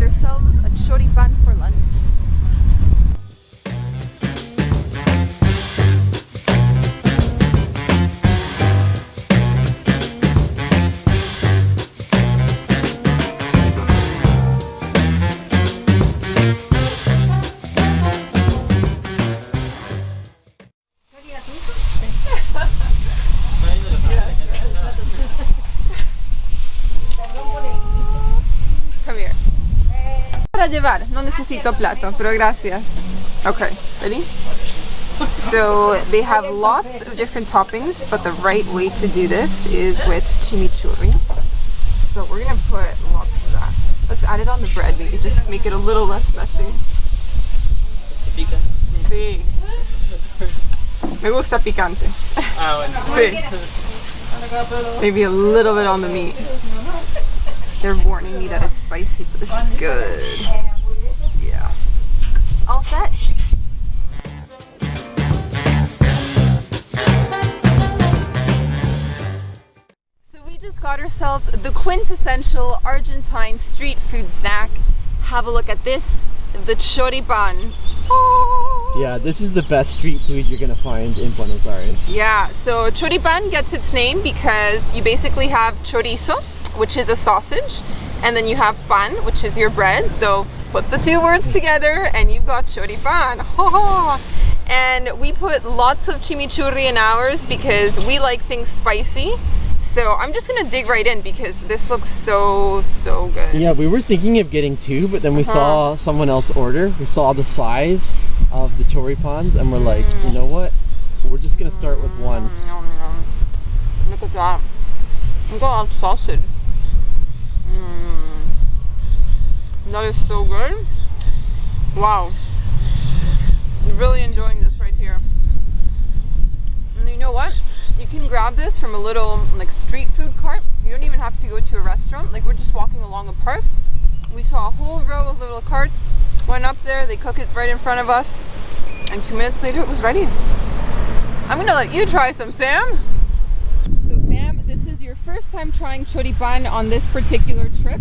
get ourselves a choripan for lunch. Come here. Para llevar, no necesito plato, pero gracias. Okay, ready? So they have lots of different toppings, but the right way to do this is with chimichurri. So we're gonna put lots of that. Let's add it on the bread, maybe just make it a little less messy. Sí. Me gusta picante. Sí. Maybe a little bit on the meat. They're warning me that it's spicy, but this is good. Yeah. All set. So we just got ourselves the quintessential Argentine street food snack. Have a look at this, the choripan. Yeah, this is the best street food you're gonna find in Buenos Aires. Yeah, so choripan gets its name because you basically have chorizo, which is a sausage, and then you have pan, which is your bread. So put the two words together and you've got choripan. And we put lots of chimichurri in ours because we like things spicy. So I'm just gonna dig right in because this looks so good. Yeah, we were thinking of getting two, but then we saw someone else order. We saw the size of the choripans and we're like, you know what? We're just gonna start with one. Look at that. Look at that sausage. That is so good. Wow. I'm really enjoying this right here. And you know what? You can grab this from a little like street food cart. You don't even have to go to a restaurant. Like we're just walking along a park. We saw a whole row of little carts. Went up there, they cook it right in front of us. And 2 minutes later it was ready. I'm gonna let you try some, Sam. So Sam, this is your first time trying choripan on this particular trip?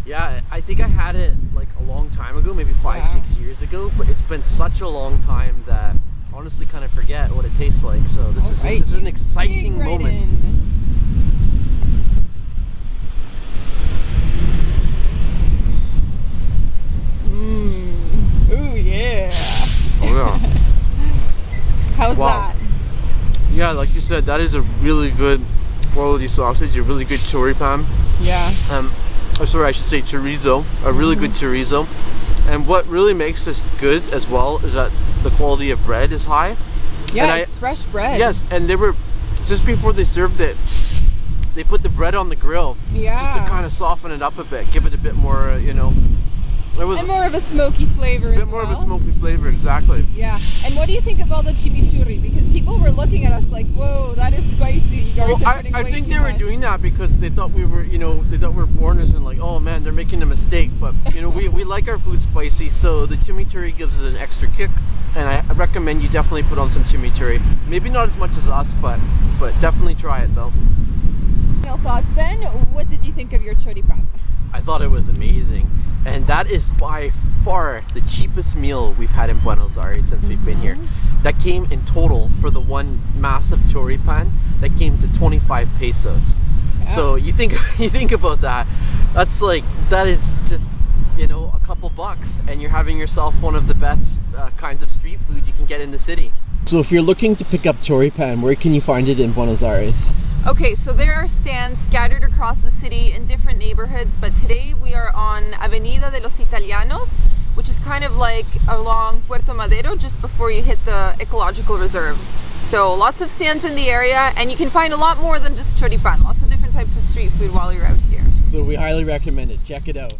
Yeah, I think I had it like a long time ago, maybe 5-6 years ago, but it's been such a long time that I honestly kind of forget what it tastes like. So this is an exciting moment. Ooh yeah. Oh yeah. How's that? Yeah, like you said, that is a really good quality sausage, a really good choripan. Yeah. Or sorry, I should say chorizo, a really good chorizo. And what really makes this good as well is that the quality of bread is high. Yeah, it's fresh bread. Yes, and they were, just before they served it, they put the bread on the grill. Yeah. Just to kind of soften it up a bit, give it a bit more, you know. It was and more of a smoky flavor. A bit more of a smoky flavor, exactly. Yeah. And what do you think of all the chimichurri? Because people were looking at us like, whoa, that is spicy. You guys are putting I way think too they were much. doing that because they thought we were, you know, they thought we were foreigners and like, oh man, they're making a mistake. But you know, we like our food spicy, so the chimichurri gives it an extra kick. And I recommend you definitely put on some chimichurri. Maybe not as much as us, but definitely try it though. Final thoughts then. What did you think of your choripan? I thought it was amazing. And that is by far the cheapest meal we've had in Buenos Aires since we've been here. That came in total for the one massive choripan, that came to 25 pesos. Yeah. So you think about that. That's like, that is just, you know, a couple bucks and you're having yourself one of the best kinds of street food you can get in the city. So if you're looking to pick up choripan, where can you find it in Buenos Aires? Okay, so there are stands scattered across the city in different neighborhoods, but today we are on Avenida de los Italianos, which is kind of like along Puerto Madero, just before you hit the ecological reserve. So lots of stands in the area, and you can find a lot more than just choripan, lots of different types of street food while you're out here. So we highly recommend it, check it out.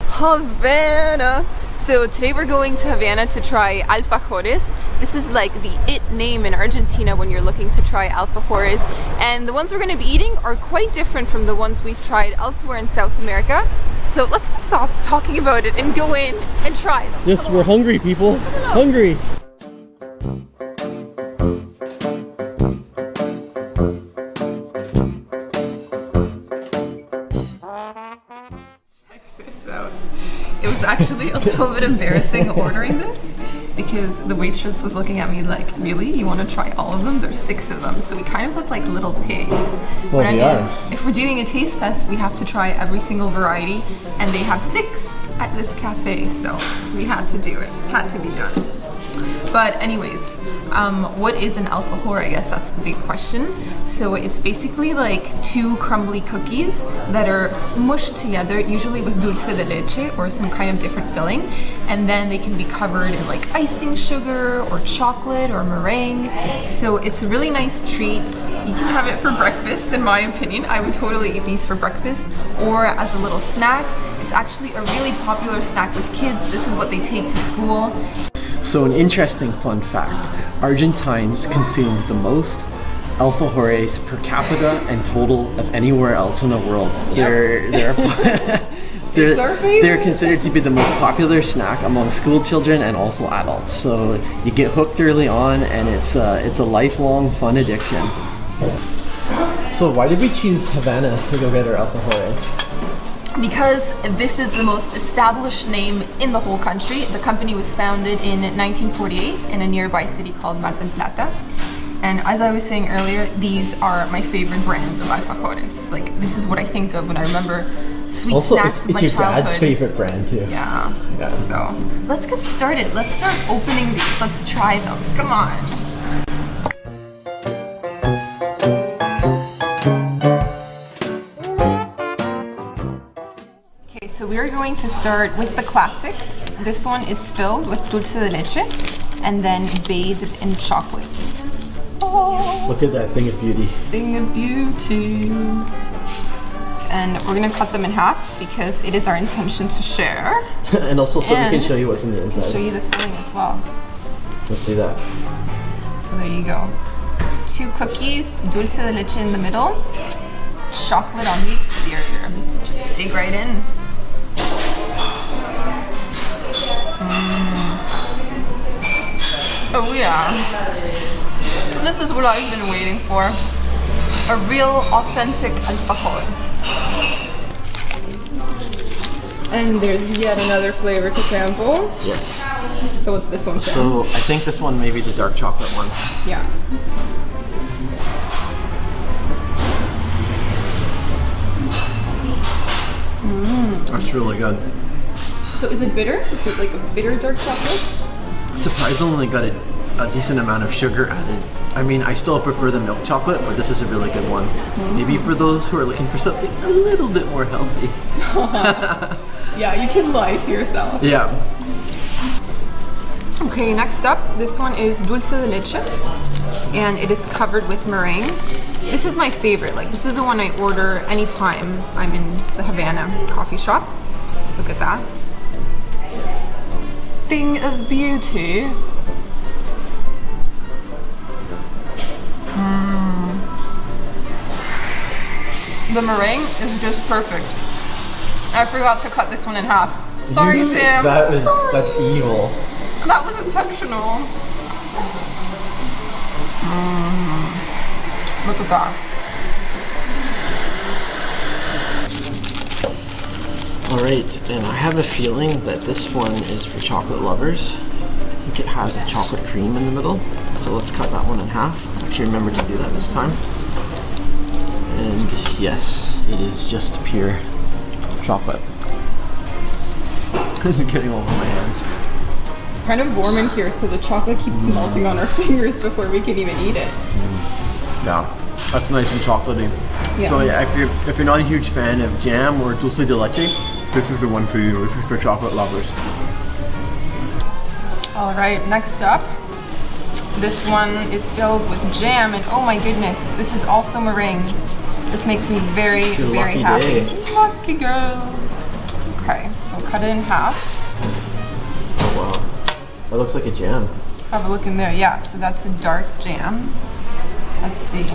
Havanna. So today we're going to Havanna to try Alfajores. This is like the it name in Argentina when you're looking to try Alfajores. And the ones we're going to be eating are quite different from the ones we've tried elsewhere in South America. So let's just stop talking about it and go in and try them. Yes, we're hungry, people. Hungry. actually a little bit embarrassing ordering this because the waitress was looking at me like, really? You want to try all of them? There's 6 of them. So we kind of look like little pigs. Well, but I they mean, are. if we're doing a taste test, we have to try every single variety, and they have 6 at this cafe, so we had to do it. Had to be done. But anyways, what is an alfajor? I guess that's the big question. So it's basically like 2 crumbly cookies that are smushed together, usually with dulce de leche or some kind of different filling, and then they can be covered in like icing sugar or chocolate or meringue. So it's a really nice treat. You can have it for breakfast, in my opinion. I would totally eat these for breakfast or as a little snack. It's actually a really popular snack with kids. This is what they take to school. So an interesting fun fact, Argentines consume the most alfajores per capita and total of anywhere else in the world. Yep. It's our favorite. They're considered to be the most popular snack among school children and also adults. So you get hooked early on, and it's a lifelong fun addiction. So why did we choose Havanna to go get our alfajores? Because this is the most established name in the whole country. The company was founded in 1948 in a nearby city called Mar del Plata. And as I was saying earlier, these are my favorite brand of alfajores. Like, this is what I think of when I remember sweet snacks of my childhood. It's your dad's favorite brand too. Yeah. So let's get started. Let's start opening these. Let's try them. Come on. So we are going to start with the classic. This one is filled with dulce de leche and then bathed in chocolate. Oh, look at that thing of beauty. Thing of beauty. And we're gonna cut them in half because it is our intention to share. And also so we can show you what's in the inside. Show you the filling as well. Let's see that. So there you go. 2 cookies, dulce de leche in the middle, chocolate on the exterior. Let's just dig right in. Oh yeah, this is what I've been waiting for. A real authentic alfajor. And there's yet another flavor to sample. Yes. So what's this one, Sam? So I think this one may be the dark chocolate one. Yeah. That's really good. So is it bitter? Is it like a bitter dark chocolate? Surprisingly got a decent amount of sugar added. I mean, I still prefer the milk chocolate, but this is a really good one. Maybe for those who are looking for something a little bit more healthy. Yeah, you can lie to yourself. Yeah. Okay, next up, this one is dulce de leche, and it is covered with meringue. This is my favorite. Like, this is the one I order anytime I'm in the Havanna coffee shop. Look at that. Thing of beauty. The meringue is just perfect. I forgot to cut this one in half. Sorry, Sam. That's evil. That was intentional. Look at that. Alright, and I have a feeling that this one is for chocolate lovers. I think it has a chocolate cream in the middle. So let's cut that one in half. I actually remember to do that this time. And yes, it is just pure chocolate. It's getting all over my hands. It's kind of warm in here, so the chocolate keeps melting on our fingers before we can even eat it. Yeah, that's nice and chocolatey. Yeah. So yeah, if you're not a huge fan of jam or dulce de leche, this is the one for you. This is for chocolate lovers. All right, next up, this one is filled with jam, and oh my goodness, this is also meringue. This makes me very, very happy. Day. Lucky girl. Okay, so cut it in half. Oh wow, that looks like a jam. Have a look in there. Yeah, so that's a dark jam. Let's see.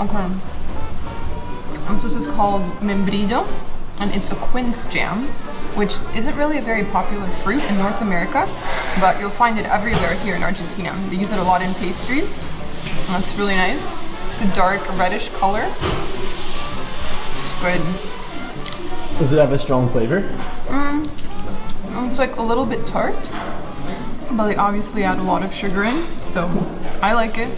Okay. And so this is called membrillo, and it's a quince jam, which isn't really a very popular fruit in North America, but you'll find it everywhere here in Argentina. They use it a lot in pastries, and that's really nice. It's a dark reddish color. It's good. Does it have a strong flavor? It's like a little bit tart, but they obviously add a lot of sugar in, so I like it.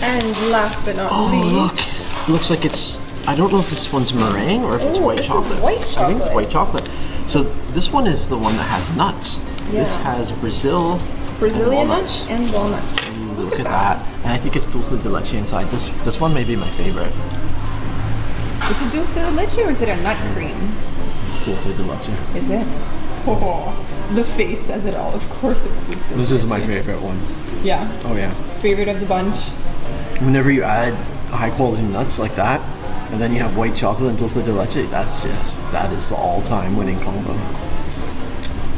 And last but not least, Look, it looks like it's. I don't know if this one's meringue or if it's white chocolate. White chocolate. I think it's white chocolate. So this one is the one that has nuts. Yeah. This has Brazilian nuts and walnuts. Ooh, look at that. And I think it's dulce de leche inside. This one may be my favorite. Is it dulce de leche or is it a nut cream? Dulce de leche. Is it? Oh, the face says it all. Of course it's dulce de leche. This is my favorite one. Yeah. Oh yeah. Favorite of the bunch. Whenever you add high quality nuts like that, and then you have white chocolate and dulce de leche, that is the all-time winning combo.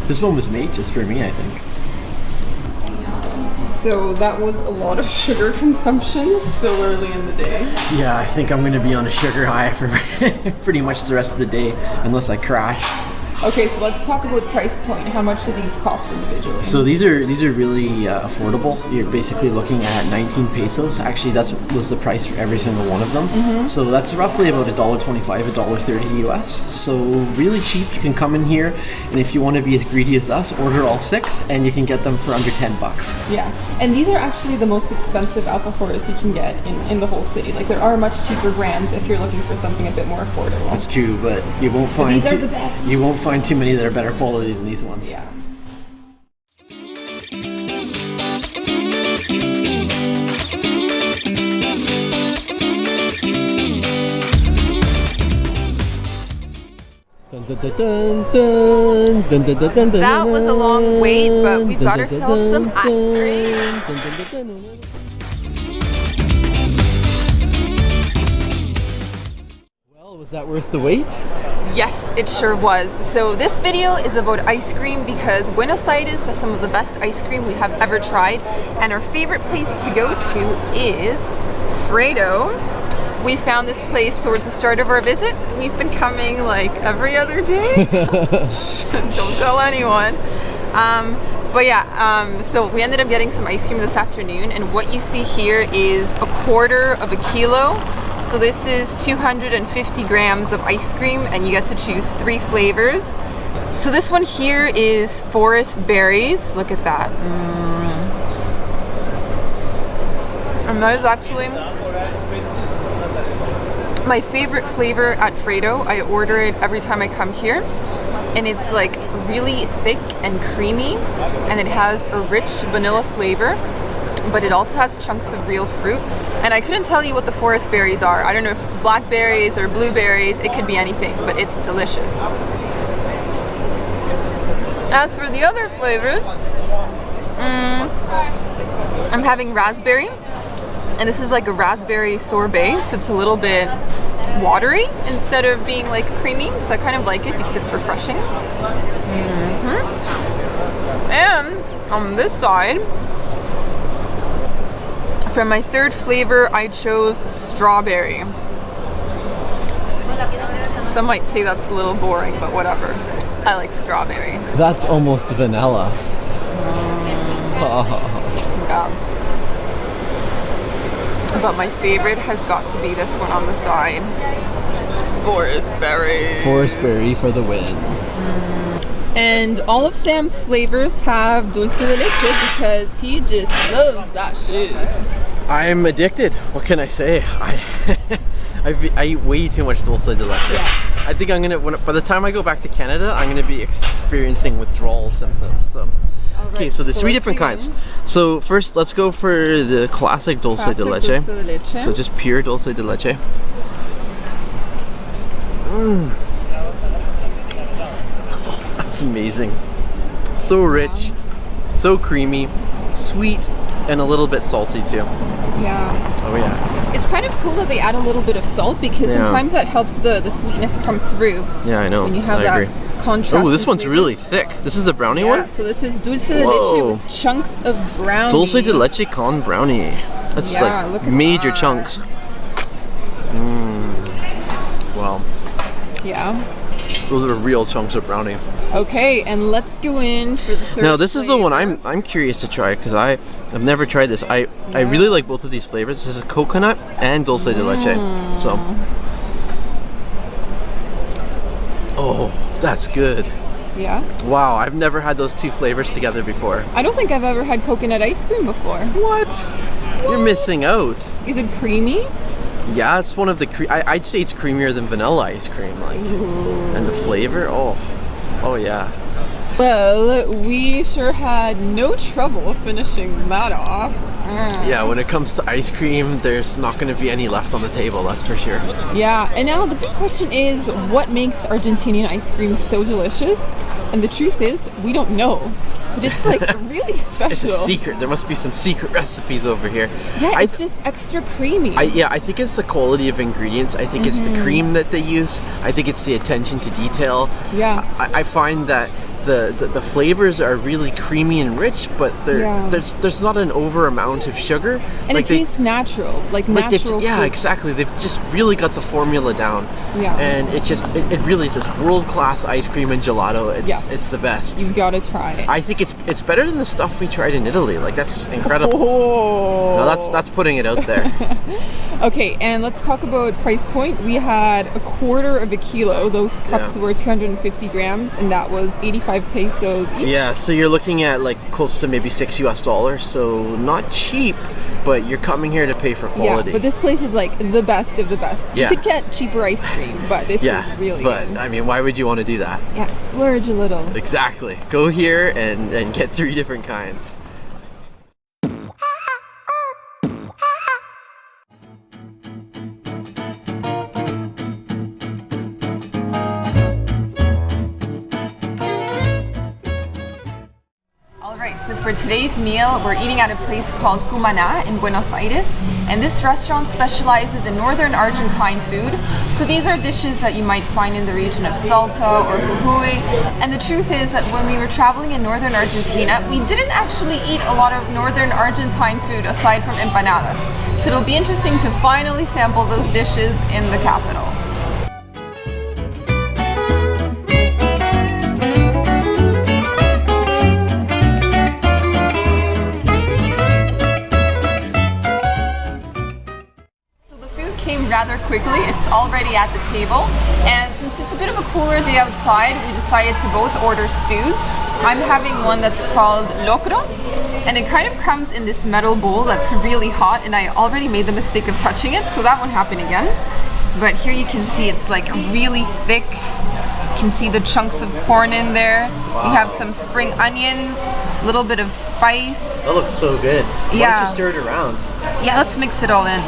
This one was made just for me, I think. So that was a lot of sugar consumption so early in the day. Yeah, I think I'm gonna be on a sugar high for pretty much the rest of the day, unless I crash. Okay, so let's talk about price point. How much do these cost individually? So these are really affordable. You're basically looking at 19 pesos. Actually, that was the price for every single one of them. So that's roughly about $1.25, $1.30 US. So really cheap. You can come in here, and if you want to be as greedy as us, order all 6, and you can get them for under $10. Yeah, and these are actually the most expensive alfajores you can get in the whole city. Like there are much cheaper brands if you're looking for something a bit more affordable. That's true, but you won't find these are the best. You won't find too many that are better quality than these ones. Yeah. That was a long wait, but we've got ourselves some ice cream. Well, was that worth the wait? Yes, it sure was. So this video is about ice cream because Buenos Aires has some of the best ice cream we have ever tried, and our favorite place to go to is Freddo. We found this place towards the start of our visit. We've been coming like every other day. Don't tell anyone. But yeah, so we ended up getting some ice cream this afternoon, and what you see here is 1/4 of a kilo. So this is 250 grams of ice cream, and you get to choose 3 flavors. So this one here is forest berries. Look at that. And that is actually my favorite flavor at Freddo. I order it every time I come here, and it's like really thick and creamy, and it has a rich vanilla flavor, but it also has chunks of real fruit. And I couldn't tell you what the forest berries are. I don't know if it's blackberries or blueberries. It could be anything, but it's delicious. As for the other flavors, I'm having raspberry, and this is like a raspberry sorbet, so it's a little bit watery instead of being like creamy, so I kind of like it because it's refreshing. And on this side, for my third flavor, I chose strawberry. Some might say that's a little boring, but whatever. I like strawberry. That's almost vanilla. Yeah. But my favorite has got to be this one on the side. Forest berry. Forest berry for the win. And all of Sam's flavors have dulce de leche because he just loves that shit. I'm addicted. What can I say? I eat way too much dulce de leche. Yeah. I think I'm gonna, by the time I go back to Canada, I'm gonna be experiencing withdrawal symptoms. So. Okay, so there's 3 different kinds. So first, let's go for the classic dulce de leche. Dulce de leche. So just pure dulce de leche. Oh, that's amazing. So rich, so creamy, sweet, and a little bit salty too. Yeah. Oh yeah. It's kind of cool that they add a little bit of salt because sometimes that helps the sweetness come through. Yeah, I know. When you have I agree. Contrast. Oh, this one's really thick. This is the brownie one? Yeah, so this is dulce de leche with chunks of brownie. Dulce de leche con brownie. That's like major chunks. Wow. Yeah. Those are real chunks of brownie. Okay, and let's go in for the third Now this is the one flavor. I'm curious to try because I've never tried this. I really like both of these flavors. This is coconut and dulce de leche. So Oh, that's good. Yeah. Wow, I've never had those two flavors together before. I don't think I've ever had coconut ice cream before. What? You're missing out. Is it creamy? Yeah, it's one of the I'd say it's creamier than vanilla ice cream, like. Ooh. And the flavor, oh yeah. Well, we sure had no trouble finishing that off. Yeah, when it comes to ice cream, there's not going to be any left on the table, that's for sure. Yeah, and now the big question is, what makes Argentinian ice cream so delicious? And the truth is, we don't know. But it's like really special. It's a secret. There must be some secret recipes over here. Yeah, it's just extra creamy. I think it's the quality of ingredients. I think it's the cream that they use. I think it's the attention to detail. Yeah. I find that the flavors are really creamy and rich, but there's not an over amount of sugar. And it tastes natural, like natural. Yeah, exactly. They've just really got the formula down. Yeah. And it really is just world-class ice cream and gelato. It's the best. You've got to try it. I think it's better than the stuff we tried in Italy. Like, that's incredible. Oh. No, that's putting it out there. Okay, and let's talk about price point. We had a quarter of a kilo. Those cups were 250 grams, and that was 85 pesos each. Yeah, so you're looking at like close to maybe $6 US, so not cheap, but you're coming here to pay for quality. Yeah, but this place is like the best of the best. You could get cheaper ice cream, but this is really good. But I mean, why would you want to do that? Yeah, splurge a little. Exactly. Go here and get 3 different kinds. So for today's meal, we're eating at a place called Havanna in Buenos Aires, and this restaurant specializes in northern Argentine food. So these are dishes that you might find in the region of Salta or Jujuy. And the truth is that when we were traveling in northern Argentina, we didn't actually eat a lot of northern Argentine food aside from empanadas. So it'll be interesting to finally sample those dishes in the capital. Rather quickly, it's already at the table, and since it's a bit of a cooler day outside, we decided to both order stews. I'm having one that's called locro, and it kind of comes in this metal bowl that's really hot, and I already made the mistake of touching it, so that won't happen again. But here you can see it's like really thick. You can see the chunks of corn in there. Wow. We have some spring onions, a little bit of spice. That looks so good. Why don't you stir it around? Yeah, let's mix it all in.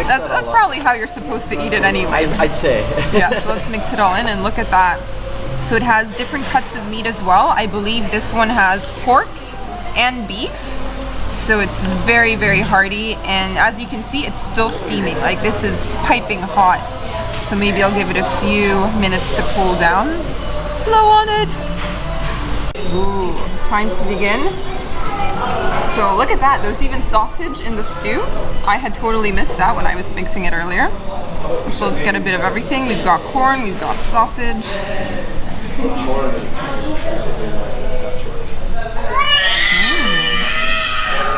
That's probably how you're supposed to eat it anyway. I'd say. Yeah, so let's mix it all in and look at that. So it has different cuts of meat as well. I believe this one has pork and beef. So it's very, very hearty. And as you can see, it's still steaming. Like, this is piping hot. So maybe I'll give it a few minutes to cool down. Blow on it. Ooh, time to begin. So look at that, there's even sausage in the stew. I had totally missed that when I was mixing it earlier. So let's get a bit of everything. We've got corn, we've got sausage.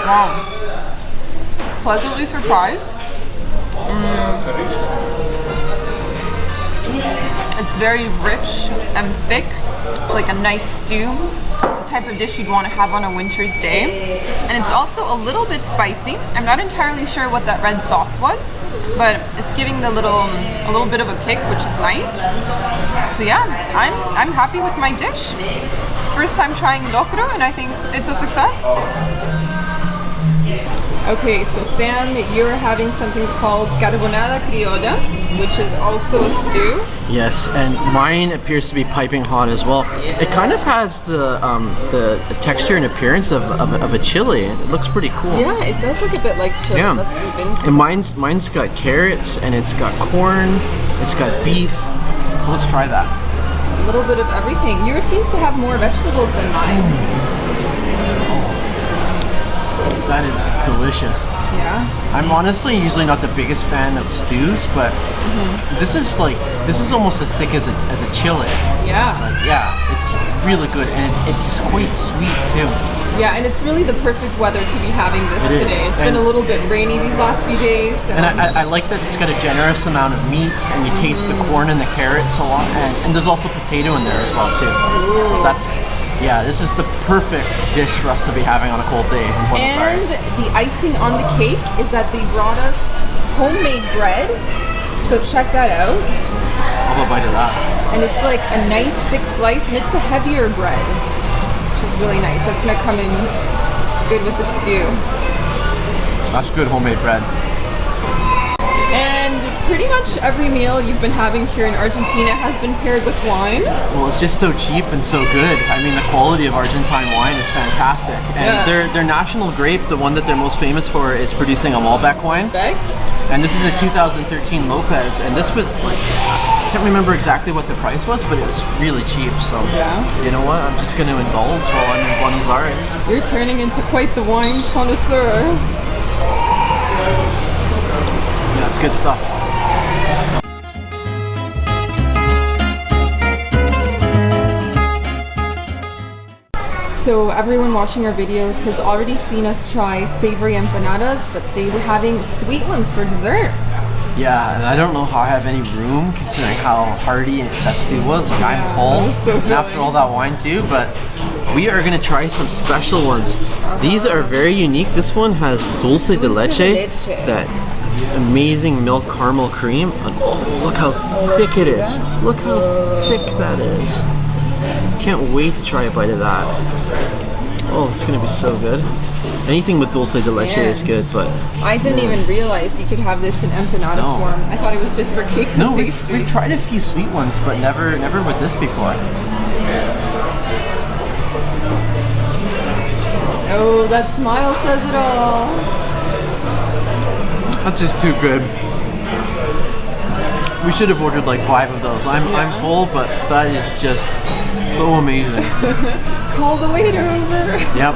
Wow. Pleasantly surprised. It's very rich and thick. It's like a nice stew. It's the type of dish you'd want to have on a winter's day. And it's also a little bit spicy. I'm not entirely sure what that red sauce was, but it's giving a little bit of a kick, which is nice. So yeah, I'm happy with my dish. First time trying locro, and I think it's a success. Okay, so Sam, you're having something called carbonada criolla, which is also a stew. Yes, and mine appears to be piping hot as well. It kind of has the texture and appearance of a chili. It looks pretty cool. Yeah, it does look a bit like chili. Yeah. Let's zoom in. And mine's got carrots, and it's got corn, it's got beef. Let's try that. A little bit of everything. Yours seems to have more vegetables than mine. That is delicious. Yeah. I'm honestly usually not the biggest fan of stews, but this is almost as thick as a chili. Yeah. Like, yeah, it's really good, and it's quite sweet too. Yeah, and it's really the perfect weather to be having this It is. today. It's been a little bit rainy these last few days. And I like that it's got a generous amount of meat, and you taste the corn and the carrots a lot, and there's also potato in there as well too. So that's, yeah, this is the perfect dish for us to be having on a cold day in Buenos Aires. And the icing on the cake is that they brought us homemade bread. So check that out. I'll have a bite of that. And it's like a nice thick slice, and it's a heavier bread, which is really nice. That's gonna come in good with the stew. That's good homemade bread. And pretty much every meal you've been having here in Argentina has been paired with wine. Well, it's just so cheap and so good. I mean, the quality of Argentine wine is fantastic. And their national grape, the one that they're most famous for, is producing a Malbec wine. Malbec? And this is a 2013 Lopez, and this was like, I can't remember exactly what the price was, but it was really cheap. So, you know what? I'm just going to indulge while I'm in Buenos Aires. You're turning into quite the wine connoisseur. Yeah, it's good stuff. So everyone watching our videos has already seen us try savory empanadas, but today we're having sweet ones for dessert. Yeah, and I don't know how I have any room considering how hearty that stew was. Like, I'm full, so and after all that wine too, but we are gonna try some special ones. These are very unique. This one has dulce de leche, that amazing milk caramel cream, and oh, look how thick it is. Look how thick that is. Can't wait to try a bite of that. Oh, it's gonna be so good. Anything with dulce de leche is good, but I didn't even realize you could have this in empanada form. I thought it was just for cakes. No, we've tried a few sweet ones, but never with this before. Oh, that smile says it all. That's just too good. We should have ordered like 5 of those. I'm full, but that is just so amazing. Call the waiter over. Yep.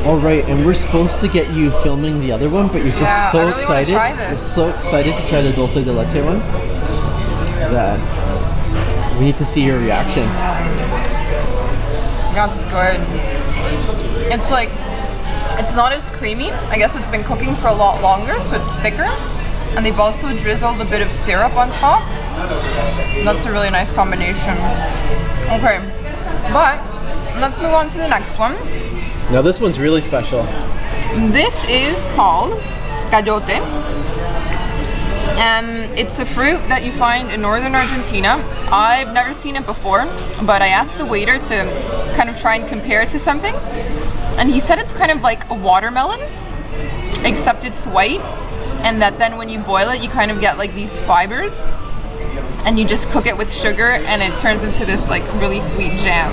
All right, and we're supposed to get you filming the other one, but you're just so excited. You're so excited to try the dulce de leche one that we need to see your reaction. That's good. It's like, it's not as creamy. I guess it's been cooking for a lot longer, so it's thicker. And they've also drizzled a bit of syrup on top. That's a really nice combination. Okay, but let's move on to the next one. Now this one's really special. This is called cayote. It's a fruit that you find in northern Argentina. I've never seen it before, but I asked the waiter to kind of try and compare it to something. And he said it's kind of like a watermelon, except it's white. And that then when you boil it, you kind of get like these fibers. And you just cook it with sugar, and it turns into this like really sweet jam.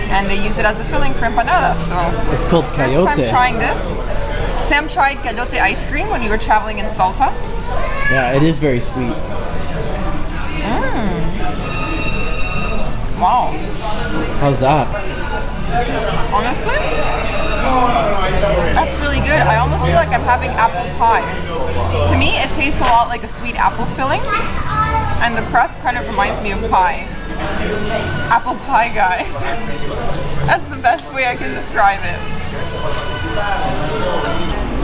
And they use it as a filling for empanadas. So it's called cayote. First time trying this. Sam tried cayote ice cream when we were traveling in Salta. Yeah, it is very sweet. Wow. How's that? Honestly, that's really good. I almost feel like I'm having apple pie. To me, it tastes a lot like a sweet apple filling. And the crust kind of reminds me of pie. Apple pie, guys. That's the best way I can describe it.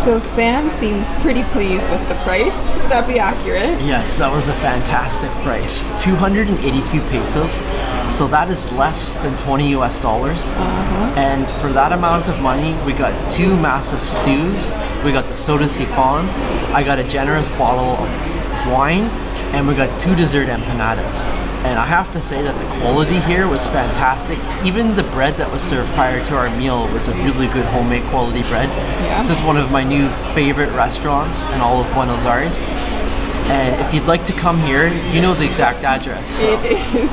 So Sam seems pretty pleased with the price. Would that be accurate? Yes, that was a fantastic price. 282 pesos. So that is less than 20 US dollars. And for that amount of money, we got 2 massive stews. We got the soda sifon. I got a generous bottle of wine. And we got 2 dessert empanadas. And I have to say that the quality here was fantastic. Even the bread that was served prior to our meal was a really good homemade quality bread. Yeah. This is one of my new favorite restaurants in all of Buenos Aires. And if you'd like to come here, you know the exact address. So. It is.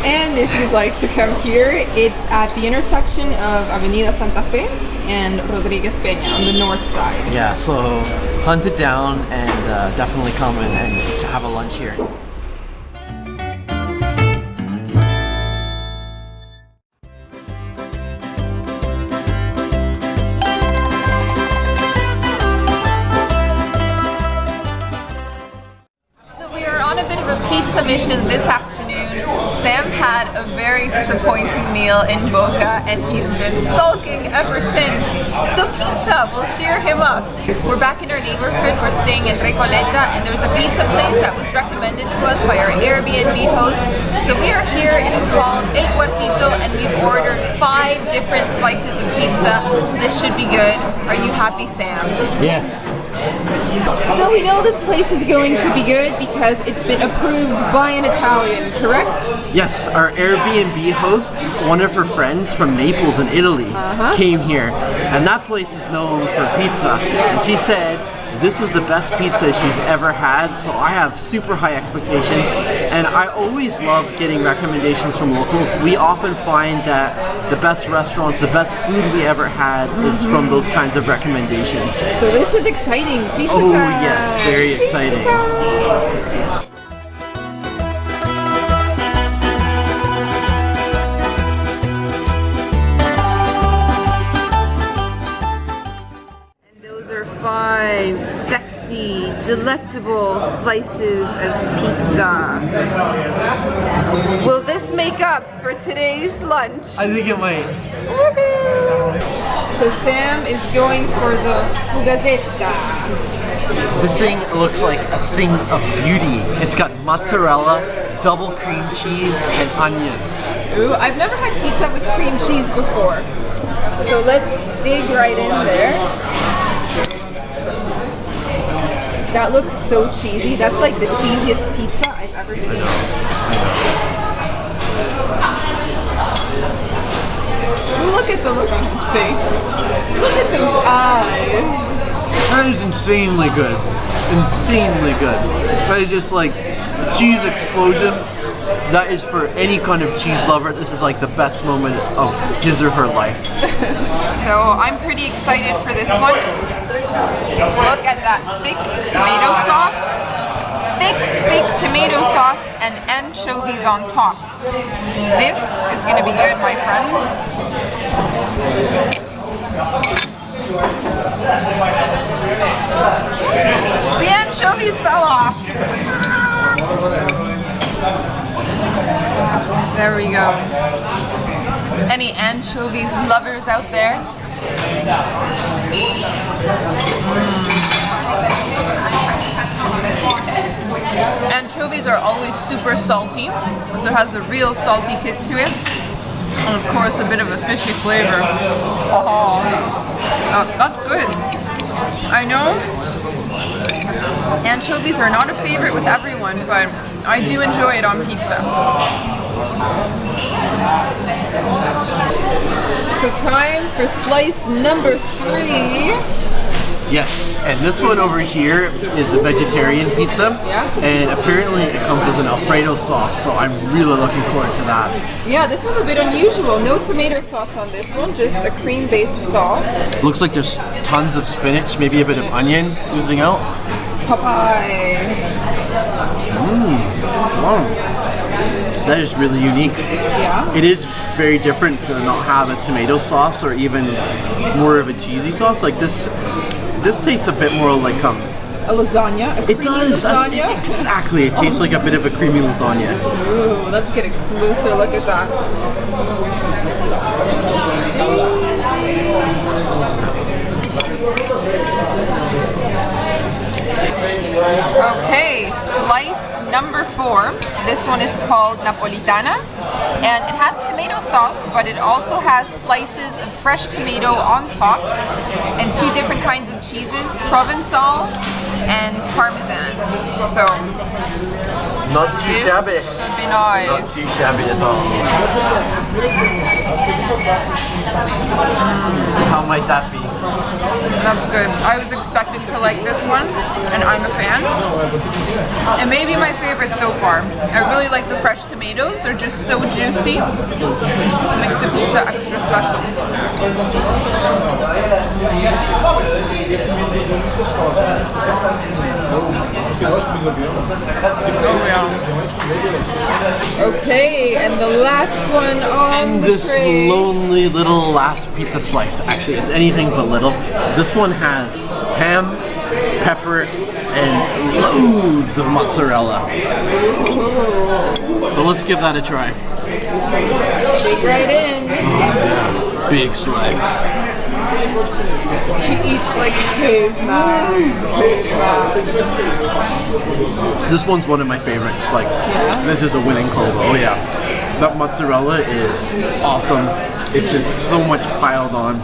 And if you'd like to come here, it's at the intersection of Avenida Santa Fe and Rodriguez Peña on the north side. Yeah, so hunt it down and definitely come and have a lunch here. So we are on a bit of a pizza mission this afternoon. Sam had a very disappointing meal in Boca and he's been sulking ever since. So pizza will cheer him up. We're back in our neighborhood. We're staying in Recoleta and there's a pizza place that was recommended to us by our Airbnb host. So we are here. It's called El Cuartito and we've ordered 5 different slices of pizza. This should be good. Are you happy, Sam? Yes. So we know this place is going to be good because it's been approved by an Italian, correct? Yes, our Airbnb host, one of her friends from Naples in Italy, came here, and that place is known for pizza. And she said this was the best pizza she's ever had, so I have super high expectations, and I always love getting recommendations from locals. We often find that the best restaurants, the best food we ever had is from those kinds of recommendations. So this is exciting. Pizza Oh time. yes, very exciting. Those are 5 sexy, delectable slices of pizza. Will this make up for today's lunch? I think it might. So Sam is going for the fugazetta. This thing looks like a thing of beauty. It's got mozzarella, double cream cheese, and onions. Ooh, I've never had pizza with cream cheese before. So let's dig right in there. That looks so cheesy. That's like the cheesiest pizza I've ever seen. Look at the look on his face. Look at those eyes. That is insanely good. Insanely good. That is just like cheese explosion. That is for any kind of cheese lover. This is like the best moment of his or her life. So I'm pretty excited for this one. Look at that thick tomato sauce. Thick tomato sauce and anchovies on top. This is going to be good, my friends. The anchovies fell off. There we go. Any anchovies lovers out there? Anchovies are always super salty, so it has a real salty kick to it. And of course a bit of a fishy flavor. Oh, that's good. I know anchovies are not a favorite with everyone, but I do enjoy it on pizza. So time for slice number 3. Yes, and this one over here is a vegetarian pizza. Yeah. And apparently it comes with an Alfredo sauce, so I'm really looking forward to that. Yeah, this is a bit unusual. No tomato sauce on this one, just a cream-based sauce. Looks like there's tons of spinach, maybe a bit of onion oozing out. Popeye. Wow. That is really unique. Yeah. It is very different to not have a tomato sauce or even more of a cheesy sauce. Like this tastes a bit more like a lasagna. It does. Lasagna. Exactly. It tastes like a bit of a creamy lasagna. Ooh, let's get a closer look at that. Okay, slice number 4. This one is called Napolitana, and it has tomato sauce, but it also has slices of fresh tomato on top, and 2 different kinds of cheeses, Provençal and Parmesan. So, Not too this shabby. should be nice. Not too shabby at all. How might that be? That's good. I was expecting to like this one, and I'm a fan. It may be my favorite so far. I really like the fresh tomatoes. They're just so juicy. It makes the pizza extra special. Oh yeah. Okay, and the last one on the This tray. lonely little last pizza slice. Actually, it's anything but little. This one has ham, pepper, and loads of mozzarella. So let's give that a try. Dig right in. Yeah, big slice. She eats like a caveman. This one's one of my favorites. Like, this is a winning combo. Oh yeah, that mozzarella is awesome. It's just so much piled on.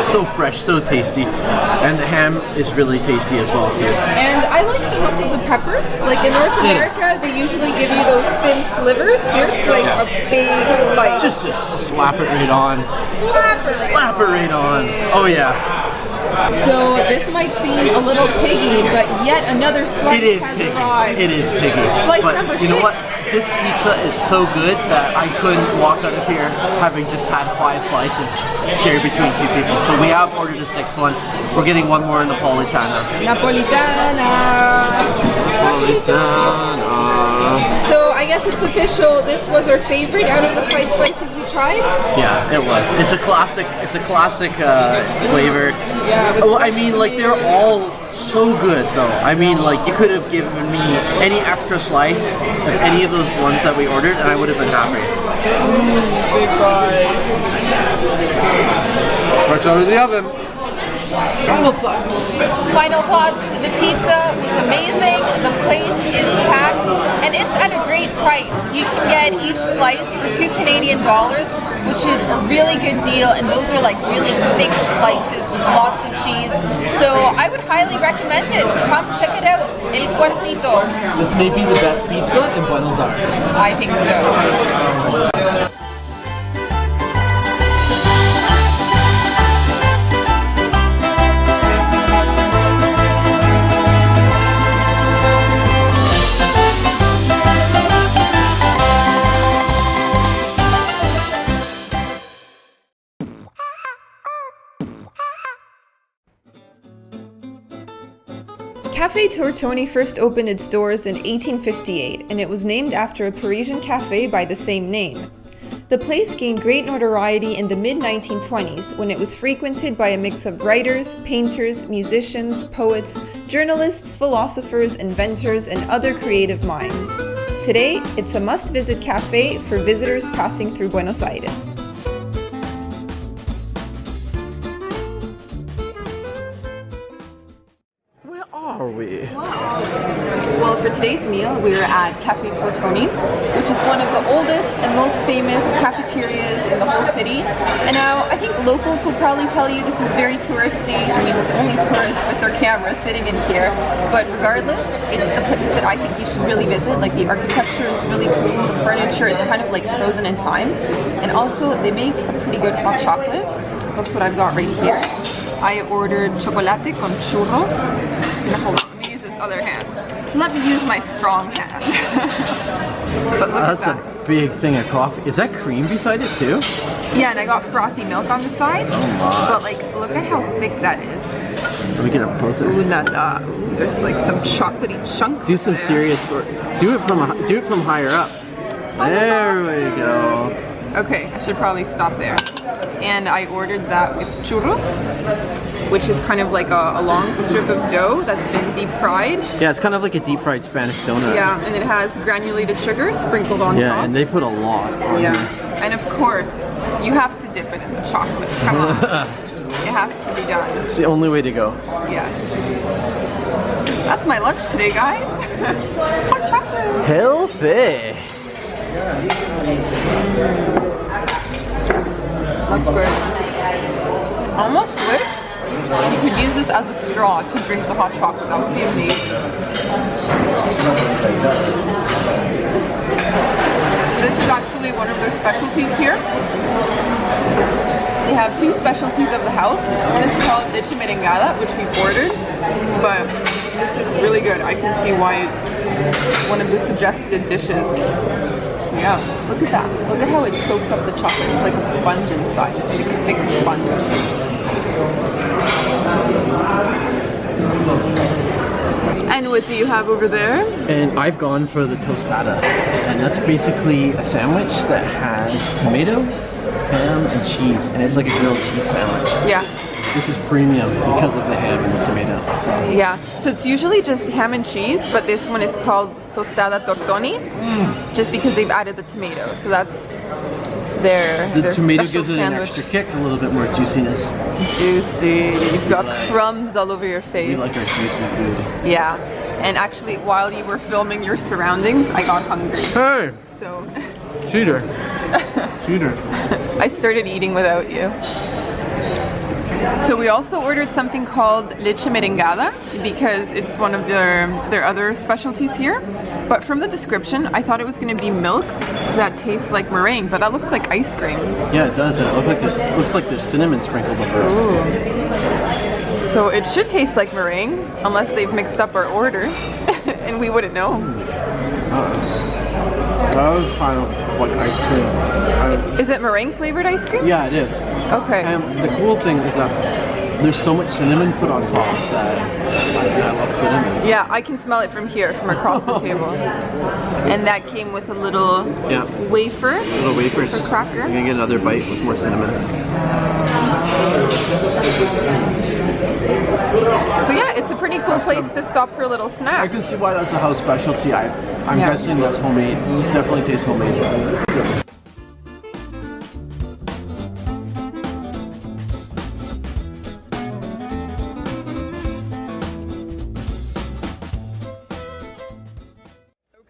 So fresh, so tasty. And the ham is really tasty as well too. And I like the look of the pepper. Like in North America, they usually give you those thin slivers. Here it's like a big slice. Just to slap it right on. Slap it right on. Oh yeah. So this might seem a little piggy, but yet another slice has arrived. It is piggy. Slice but number you know 6. what? This pizza is so good that I couldn't walk out of here having just had 5 slices shared between 2 people. So we have ordered a 6th one. We're getting one more Napolitana. So I guess it's official. This was our favorite out of the 5 slices we tried. Yeah, it was. It's a classic. It's a classic flavor. Yeah. Well, I mean, like they're all so good, though. I mean, like you could have given me any extra slice of any of those ones that we ordered, and I would have been happy. Big bite. Fresh out of the oven. Final thoughts. Final thoughts. The pizza was amazing. The place is packed, and it's at a great price. You can get each slice for $2 Canadian, which is a really good deal. And those are like really thick slices with lots of cheese. So I would highly recommend it. Come check it out. El Cuartito. This may be the best pizza in Buenos Aires. I think so. Café Tortoni first opened its doors in 1858, and it was named after a Parisian cafe by the same name. The place gained great notoriety in the mid-1920s when it was frequented by a mix of writers, painters, musicians, poets, journalists, philosophers, inventors, and other creative minds. Today, it's a must-visit cafe for visitors passing through Buenos Aires. Are we? Well, for today's meal, we're at Café Tortoni, which is one of the oldest and most famous cafeterias in the whole city. And now, I think locals will probably tell you this is very touristy. I mean, it's only tourists with their cameras sitting in here. But regardless, it's a place that I think you should really visit. Like, the architecture is really cool. The furniture is kind of like frozen in time. And also, they make a pretty good hot chocolate. That's what I've got right here. I ordered chocolate con churros. Hold on, let me use this other hand. Let me use my strong hand. But look at that. That's a big thing of coffee. Is that cream beside it too? Yeah, and I got frothy milk on the side. Oh my. But like, look at how thick that is. Let me get up closer. Ooh la la. Ooh, there's like some chocolatey chunks. Do some there. serious work. Do it from higher up. There we go. Okay, I should probably stop there. And I ordered that with churros, which is kind of like a long strip of dough that's been deep fried. Yeah, it's kind of like a deep fried Spanish donut. Yeah, and it has granulated sugar sprinkled on top. Yeah, and they put a lot on Yeah, here. and of course, you have to dip it in the chocolate. Come on. It has to be done. It's the only way to go. Yes. That's my lunch today, guys. Hot chocolate. Healthy. That's good. Almost wish you could use this as a straw to drink the hot chocolate. That would be amazing. This is actually one of their specialties here. They have 2 specialties of the house. One is called leche merengada, which we've ordered, but this is really good. I can see why it's one of the suggested dishes. So yeah, look at that. Look at how it soaks up the chocolate. It's like a sponge inside, like a thick sponge. And what do you have over there? And I've gone for the tostada, and that's basically a sandwich that has tomato, ham, and cheese, and it's like a grilled cheese sandwich. Yeah. This is premium because of the ham and the tomato. So. Yeah, so it's usually just ham and cheese, but this one is called tostada Tortoni, just because they've added the tomato. So that's their tomato special gives it sandwich. an extra kick, a little bit more juiciness. Juicy. You've got crumbs all over your face. We like our juicy food. Yeah, and actually, while you were filming your surroundings, I got hungry. Hey, So cheater, cheater. I started eating without you. So we also ordered something called leche merengada because it's one of their other specialties here. But from the description, I thought it was going to be milk that tastes like meringue, but that looks like ice cream. Yeah, it does. It looks like there's cinnamon sprinkled over it. Ooh. So it should taste like meringue, unless they've mixed up our order, and we wouldn't know. That was kind of like ice cream. Is it meringue flavored ice cream? Yeah, it is. Okay. And the cool thing is that there's so much cinnamon put on top that I love cinnamon. Yeah, I can smell it from here, from across the table. And that came with a little wafer. Little wafers. For cracker. You're gonna get another bite with more cinnamon. So yeah, it's a pretty cool place to stop for a little I snack. can see why that's a house specialty. I'm guessing that's homemade. Definitely tastes homemade.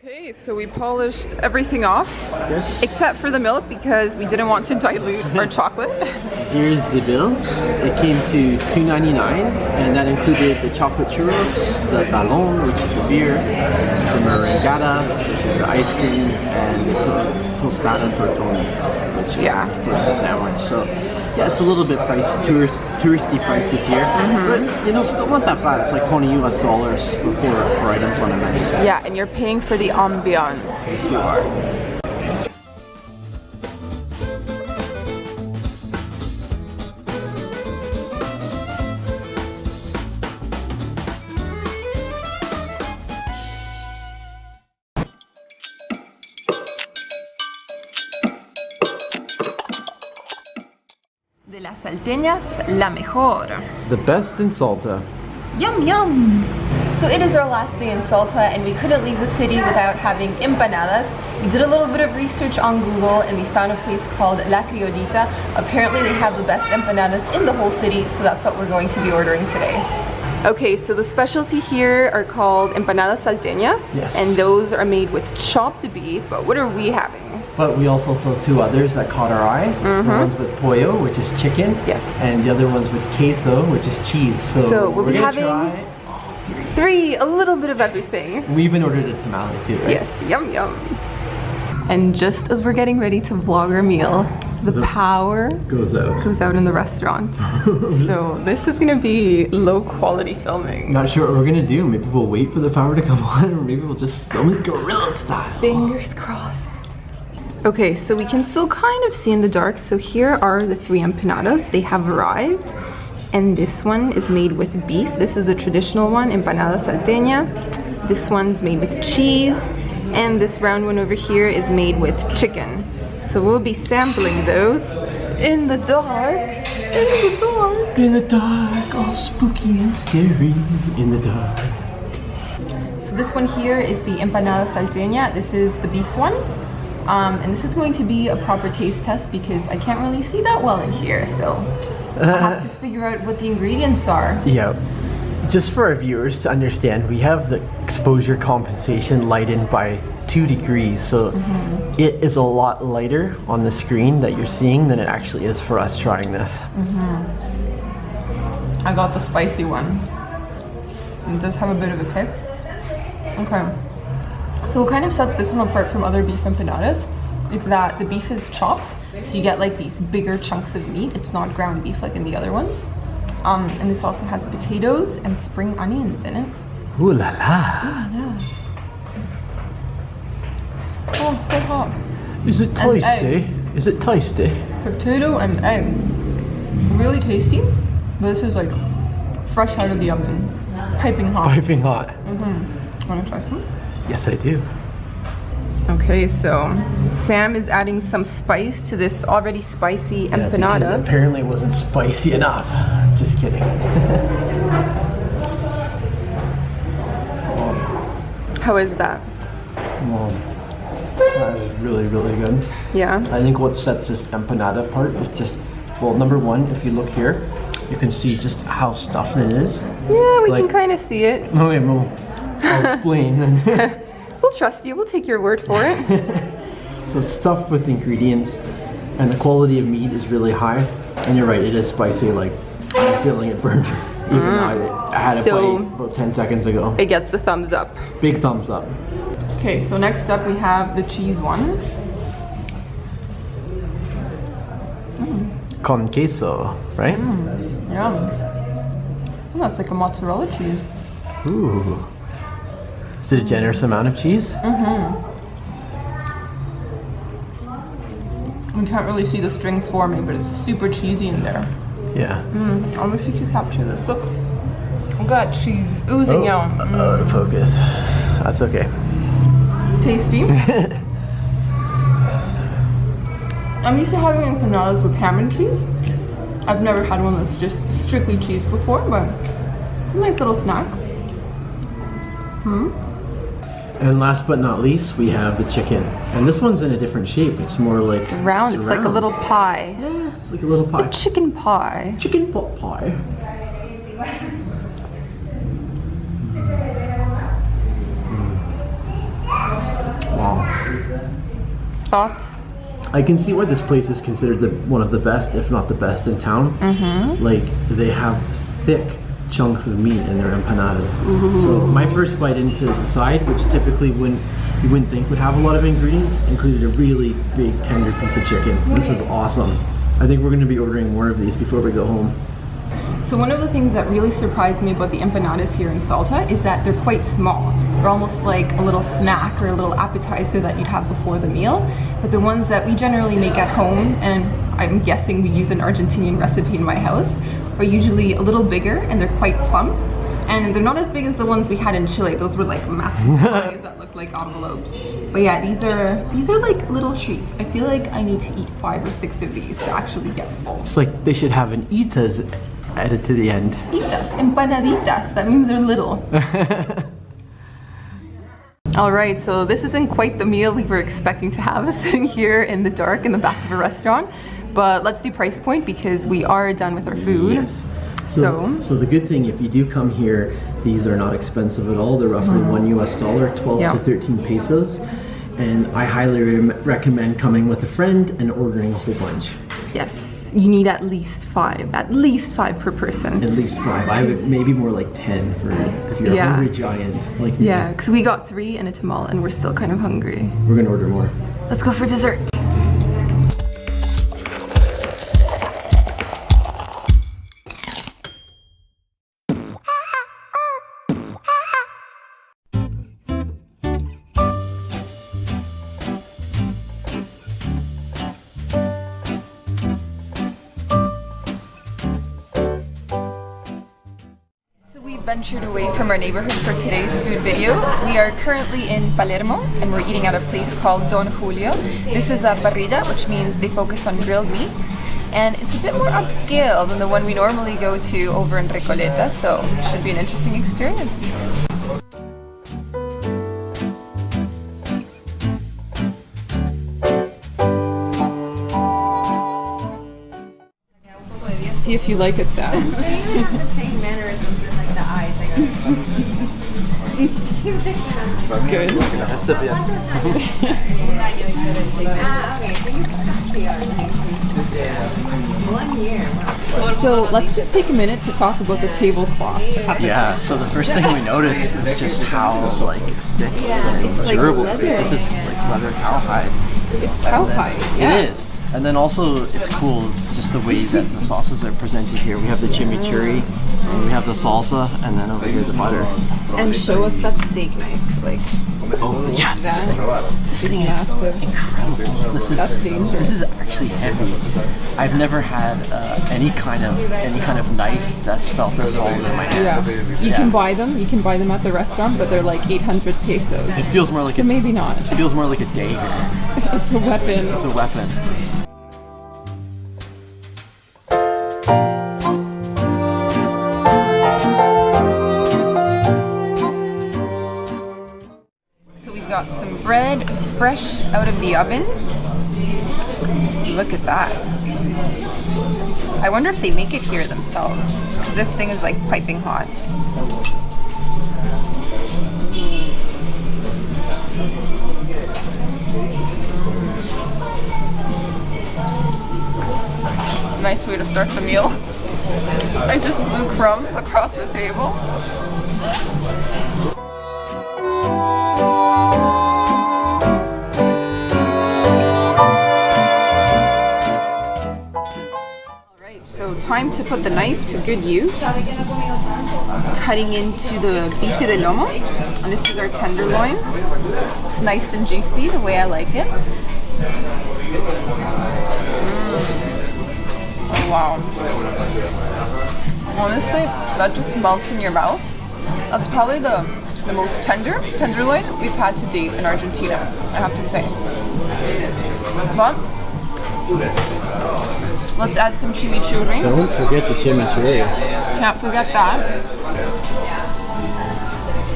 Okay, so we polished everything off, Yes. except for the milk because we didn't want to dilute our chocolate. Here's the bill. It came to $2.99, and that included the chocolate churros, the ballon, which is the beer, the merengada, which is the ice cream, and the tostada tortoni, which is of course the sandwich. So yeah, it's a little bit pricey, touristy prices here, but still not that bad. It's like $20 US for four items on a menu. Yeah, and you're paying for the ambiance. Yes, you are. De las salteñas, la mejor. The best in Salta. Yum yum! So it is our last day in Salta and we couldn't leave the city without having empanadas. We did a little bit of research on Google and we found a place called La Criollita. Apparently they have the best empanadas in the whole city, so that's what we're going to be ordering today. Okay, so the specialty here are called Empanadas Salteñas, and those are made with chopped beef, but what are we having? But we also saw two others that caught our eye. The ones with pollo, which is chicken, and the other ones with queso, which is cheese. So we'll be having three, a little bit of everything. We even ordered a tamale too, right? Yes, yum yum. And just as we're getting ready to vlog our meal, the power goes out in the restaurant. So this is gonna be low quality filming. Not sure what we're gonna do. Maybe we'll wait for the power to come on, or maybe we'll just film it guerrilla style. Fingers crossed. Okay, so we can still kind of see in the dark. So here are the three empanadas. They have arrived. And this one is made with beef. This is a traditional one, Empanada Salteña. This one's made with cheese. And this round one over here is made with chicken. So we'll be sampling those in the dark. In the dark. In the dark, all spooky and scary. In the dark. So this one here is the Empanada Salteña. This is the beef one. And this is going to be a proper taste test because I can't really see that well in here. So I'll have to figure out what the ingredients are. Yeah. Just for our viewers to understand, we have the exposure compensation lightened by 2 degrees. So it is a lot lighter on the screen that you're seeing than it actually is for us trying this. I got the spicy one. It does have a bit of a kick. Okay. So what kind of sets this one apart from other beef empanadas is that the beef is chopped, so you get like these bigger chunks of meat. It's not ground beef like in the other ones. And this also has potatoes and spring onions in it. Ooh la la. Ooh la la. Oh, so hot. Is it tasty? Is it tasty? Potato and egg. Really tasty. But this is like fresh out of the oven. Piping hot. Piping hot. Wanna try some? Yes, I do. Okay, so Sam is adding some spice to this already spicy empanada. Because apparently it wasn't spicy enough. Just kidding. How is that? Well, that is really, really good. Yeah. I think what sets this empanada apart is just, well, number one, if you look here, you can see just how stuffed it is. Yeah, we can kind of see it. Okay, well, I'll explain then. We'll trust you. We'll take your word for it. So it's stuffed with ingredients, and the quality of meat is really high. And you're right, it is spicy. Like, I'm feeling it burn. Even though I had a bite about 10 seconds ago. It gets the thumbs up. Big thumbs up. Okay, so next up we have the cheese one. Con queso, right? Yum. Oh, that's like a mozzarella cheese. Ooh. Is it a generous amount of cheese? You can't really see the strings forming, but it's super cheesy in there. Yeah. I wish you could capture this. Look. Look at that cheese oozing out. Out of focus. That's okay. Tasty. I'm used to having empanadas with ham and cheese. I've never had one that's just strictly cheese before, but it's a nice little snack. And last but not least, we have the chicken. And this one's in a different shape. It's more like... It's round. It's like a little pie. Yeah, it's like a little pie. A chicken pie. Chicken pot pie. Wow. Thoughts? I can see why this place is considered one of the best, if not the best in town. Like, they have thick chunks of meat in their empanadas. So my first bite into the side, which typically you wouldn't think would have a lot of ingredients, included a really big tender piece of chicken. This is awesome. I think we're going to be ordering more of these before we go home. So one of the things that really surprised me about the empanadas here in Salta is that they're quite small. They're almost like a little snack or a little appetizer that you'd have before the meal. But the ones that we generally make at home, and I'm guessing we use an Argentinian recipe in my house, are usually a little bigger and they're quite plump. And they're not as big as the ones we had in Chile. Those were like massive pies that looked like envelopes. But yeah, these are like little treats. I feel like I need to eat 5 or 6 of these to actually get full. It's like they should have an eatas added to the end. Eatas, empanaditas, that means they're little. Alright, so this isn't quite the meal we were expecting to have sitting here in the dark in the back of a restaurant. But let's do price point because we are done with our food. Yes. So the good thing, if you do come here, these are not expensive at all. They're roughly $1 US, 12 to 13 pesos. And I highly recommend coming with a friend and ordering a whole bunch. Yes, you need at least 5 per person. At least 5. I would maybe more like 10 for if you're a hungry giant like me. Yeah, because we got 3 and a tamal and we're still kind of hungry. We're gonna order more. Let's go for dessert. Ventured away from our neighborhood for today's food video. We are currently in Palermo and we're eating at a place called Don Julio. This is a parrilla, which means they focus on grilled meats, and it's a bit more upscale than the one we normally go to over in Recoleta, so it should be an interesting experience. See if you like it, Sam. They have the same mannerisms with like the eyes. Good. So let's just take a minute to talk about the tablecloth. Yeah, so the first thing we noticed is just how like thick and durable like it is. This is like leather cowhide. It's cowhide, yeah. It is. And then also it's cool just the way that the sauces are presented here. We have the chimichurri, and we have the salsa, and then over here the butter. And show us that steak knife. Like, oh yeah, this thing is massive. incredible. That's dangerous. This is actually heavy. I've never had any kind of knife that's felt this solid in my hands. Yeah. You can buy them. You can buy them at the restaurant, but they're like 800 pesos. It feels more like so maybe not. It feels more like a dagger. It's a weapon. It's a weapon. bread fresh out of the oven. Look at that. I wonder if they make it here themselves, because this thing is like piping hot. Nice way to start the meal. I just blew crumbs across the table. Alright, so time to put the knife to good use. Cutting into the bife de lomo. And this is our tenderloin. It's nice and juicy the way I like it. Wow. Honestly, that just melts in your mouth. That's probably the most tenderloin we've had to date in Argentina, I have to say. But let's add some chimichurri. Don't forget the chimichurri. Can't forget that.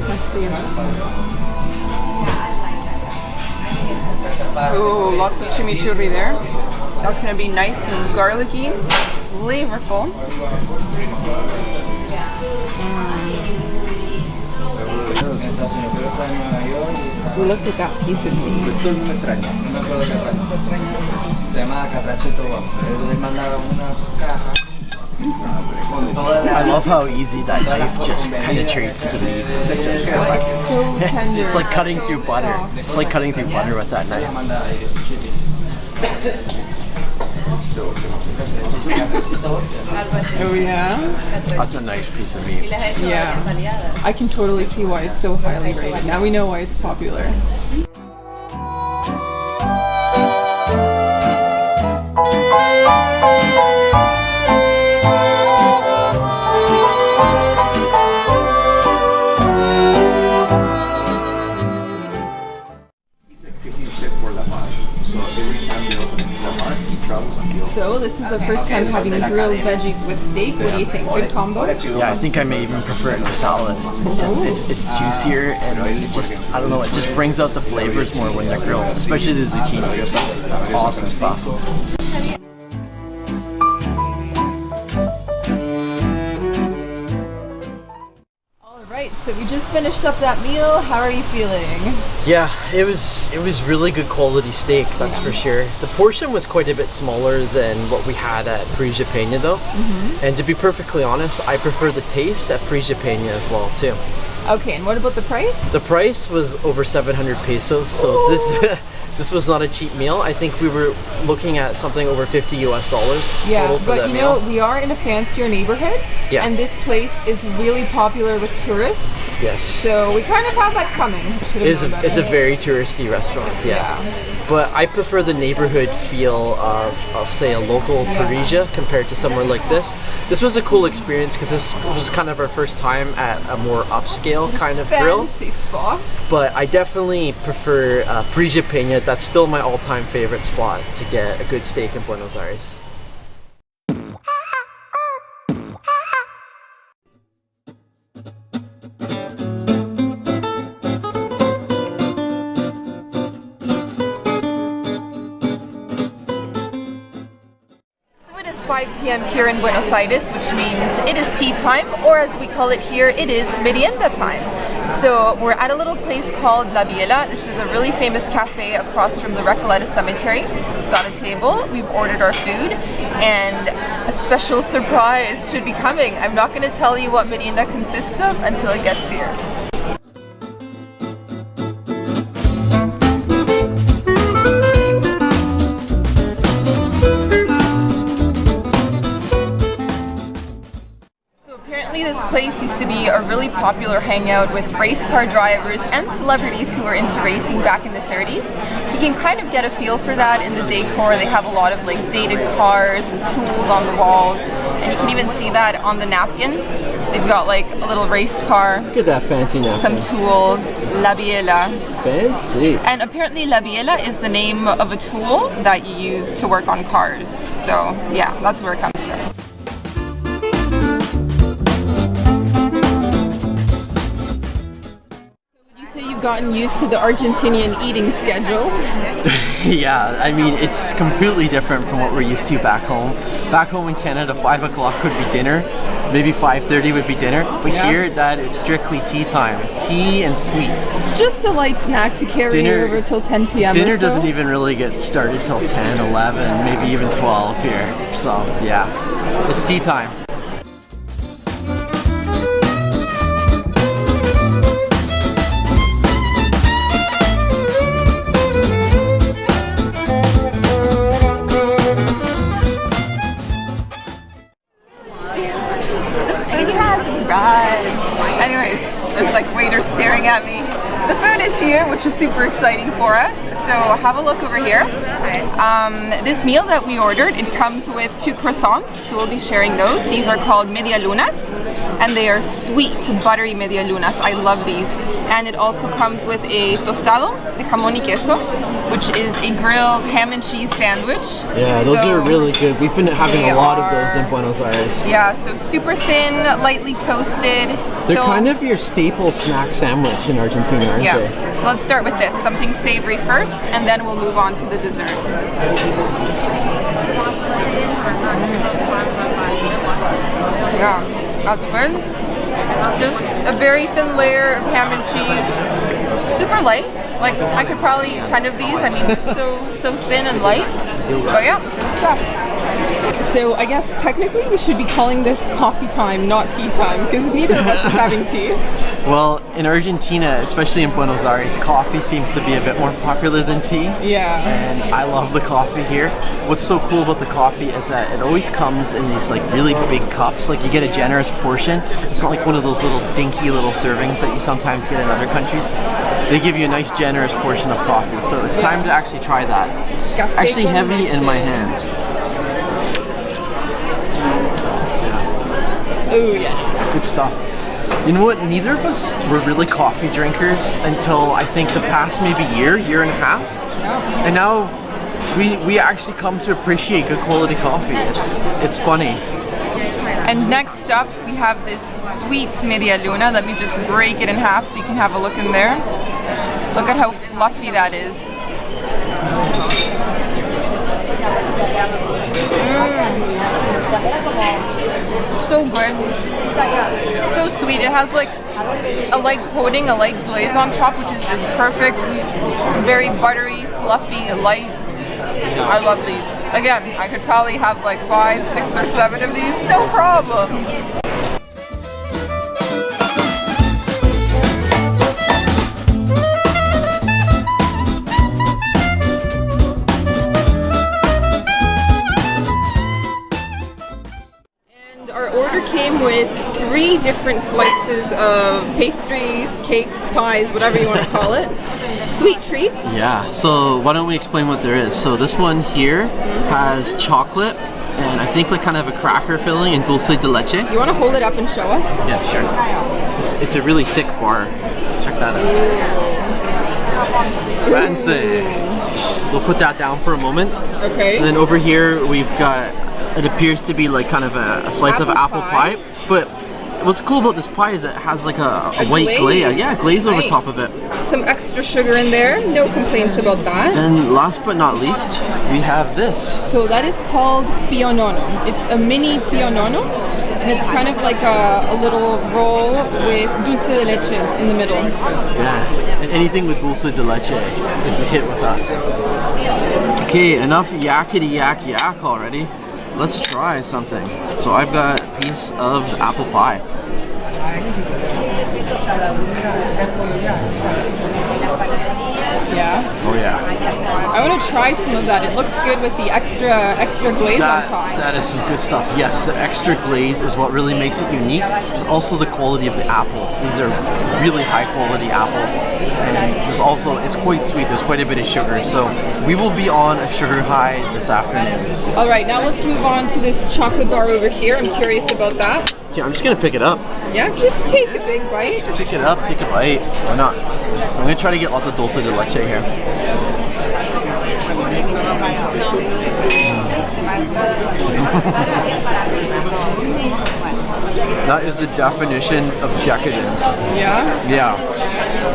Let's see. Oh, lots of chimichurri there. That's going to be nice and garlicky, flavorful. Look at that piece of meat. I love how easy that knife just penetrates the meat. It's just like so tender. It's like cutting so through butter. soft. It's like cutting through butter with that knife. Oh yeah? That's a nice piece of meat. Yeah. I can totally see why it's so highly rated. Now we know why it's popular. So this is the first time having grilled veggies with steak. What do you think? Good combo? Yeah, I think I may even prefer it to salad. It's just it's juicier and it just, I don't know, it just brings out the flavors more when they're grilled, especially the zucchini. That's awesome stuff. Alright, so we just finished up that meal. How are you feeling? Yeah, it was really good quality steak, that's for sure. The portion was quite a bit smaller than what we had at Parisia Peña though. And to be perfectly honest, I prefer the taste at Parisia Peña as well too. Okay, and what about the price? The price was over 700 pesos, so this was not a cheap meal. I think we were looking at something over $50 total for that meal. You know, we are in a fancier neighborhood, and this place is really popular with tourists. Yes. So we kind of have that coming. It's a very touristy restaurant, yeah. But I prefer the neighborhood feel of say, a local Parisia compared to somewhere like this. This was a cool experience because this was kind of our first time at a more upscale kind of grill. Fancy spot. But I definitely prefer Parisia Peña. That's still my all-time favorite spot to get a good steak in Buenos Aires. So it is 5 p.m. here in Buenos Aires, which means it is tea time, or as we call it here, it is merienda time. So we're at a little place called La Biela. This is a really famous cafe across from the Recoleta Cemetery. We've got a table, we've ordered our food, and a special surprise should be coming. I'm not going to tell you what merienda consists of until it gets here. This place used to be a really popular hangout with race car drivers and celebrities who were into racing back in the 30s. So you can kind of get a feel for that in the decor. They have a lot of like dated cars and tools on the walls, and you can even see that on the napkin. They've got like a little race car. Look at that fancy napkin. Some tools. La Biela. Fancy. And apparently La Biela is the name of a tool that you use to work on cars. So yeah, that's where it comes from. gotten used to the Argentinian eating schedule. Yeah, I mean, it's completely different from what we're used to back home. Back home in Canada, 5 o'clock would be dinner, maybe 5:30 would be dinner, but here that is strictly tea time. Tea and sweets. Just a light snack to carry over till 10 p.m. Dinner doesn't even really get started till 10, 11, maybe even 12 here. So yeah, it's tea time. Anyways, there's like waiters staring at me. The food is here, which is super exciting for us. So have a look over here. This meal that we ordered, it comes with 2 croissants, so we'll be sharing those. These are called media lunas, and they are sweet, buttery media lunas. I love these. And it also comes with a tostado de jamón y queso, which is a grilled ham and cheese sandwich. Yeah, those are really good. We've been having a lot of those in Buenos Aires. Yeah, so super thin, lightly toasted. They're kind of your staple snack sandwich in Argentina, aren't they? So let's start with this, something savory first, and then we'll move on to the desserts. Yeah, that's good. Just a very thin layer of ham and cheese, super light. Like I could probably eat 10 of these. I mean, they're so thin and light. But yeah, good stuff. So I guess technically we should be calling this coffee time, not tea time, because neither of us is having tea. Well, in Argentina, especially in Buenos Aires, coffee seems to be a bit more popular than tea. Yeah. And I love the coffee here. What's so cool about the coffee is that it always comes in these like really big cups. Like you get a generous portion. It's not like one of those little dinky little servings that you sometimes get in other countries. They give you a nice generous portion of coffee. So it's time to actually try that. It's actually heavy in my hands. Oh yeah. Good stuff. You know what? Neither of us were really coffee drinkers until I think the past maybe year and a half. Yeah. And now we actually come to appreciate good quality coffee. It's funny. And next up we have this sweet media luna. Let me just break it in half so you can have a look in there. Look at how fluffy that is. So good. So sweet. It has like a light coating, a light glaze on top, which is just perfect. Very buttery, fluffy, light. I love these. Again, I could probably have like 5, 6, or 7 of these, no problem. Came with 3 different slices of pastries, cakes, pies, whatever you want to call it. Sweet treats. Yeah, so why don't we explain what there is. So this one here has chocolate and I think like kind of a cracker filling and dulce de leche. You want to hold it up and show us? Yeah, sure. It's a really thick bar. Check that out. Ooh. Fancy. So we'll put that down for a moment. Okay. And then over here we've got, it appears to be like kind of a slice of apple pie. But what's cool about this pie is that it has like a white glaze. Yeah, glaze over top of it. Some extra sugar in there. No complaints about that. And last but not least, we have this. So that is called pionono. It's a mini pionono. And it's kind of like a little roll with dulce de leche in the middle. Yeah, and anything with dulce de leche is a hit with us. Okay, enough yakety yak already. Let's try something. So I've got a piece of apple pie. Yeah? Oh yeah. I want to try some of that. It looks good with the extra glaze on top. That is some good stuff. Yes, the extra glaze is what really makes it unique. But also the quality of the apples. These are really high quality apples. And there's also, it's quite sweet. There's quite a bit of sugar. So we will be on a sugar high this afternoon. All right, now let's move on to this chocolate bar over here. I'm curious about that. Yeah, I'm just gonna pick it up. Yeah, just take a big bite. Just pick it up, take a bite. Why not? So I'm gonna try to get lots of dulce de leche here. That is the definition of decadent. Yeah? Yeah.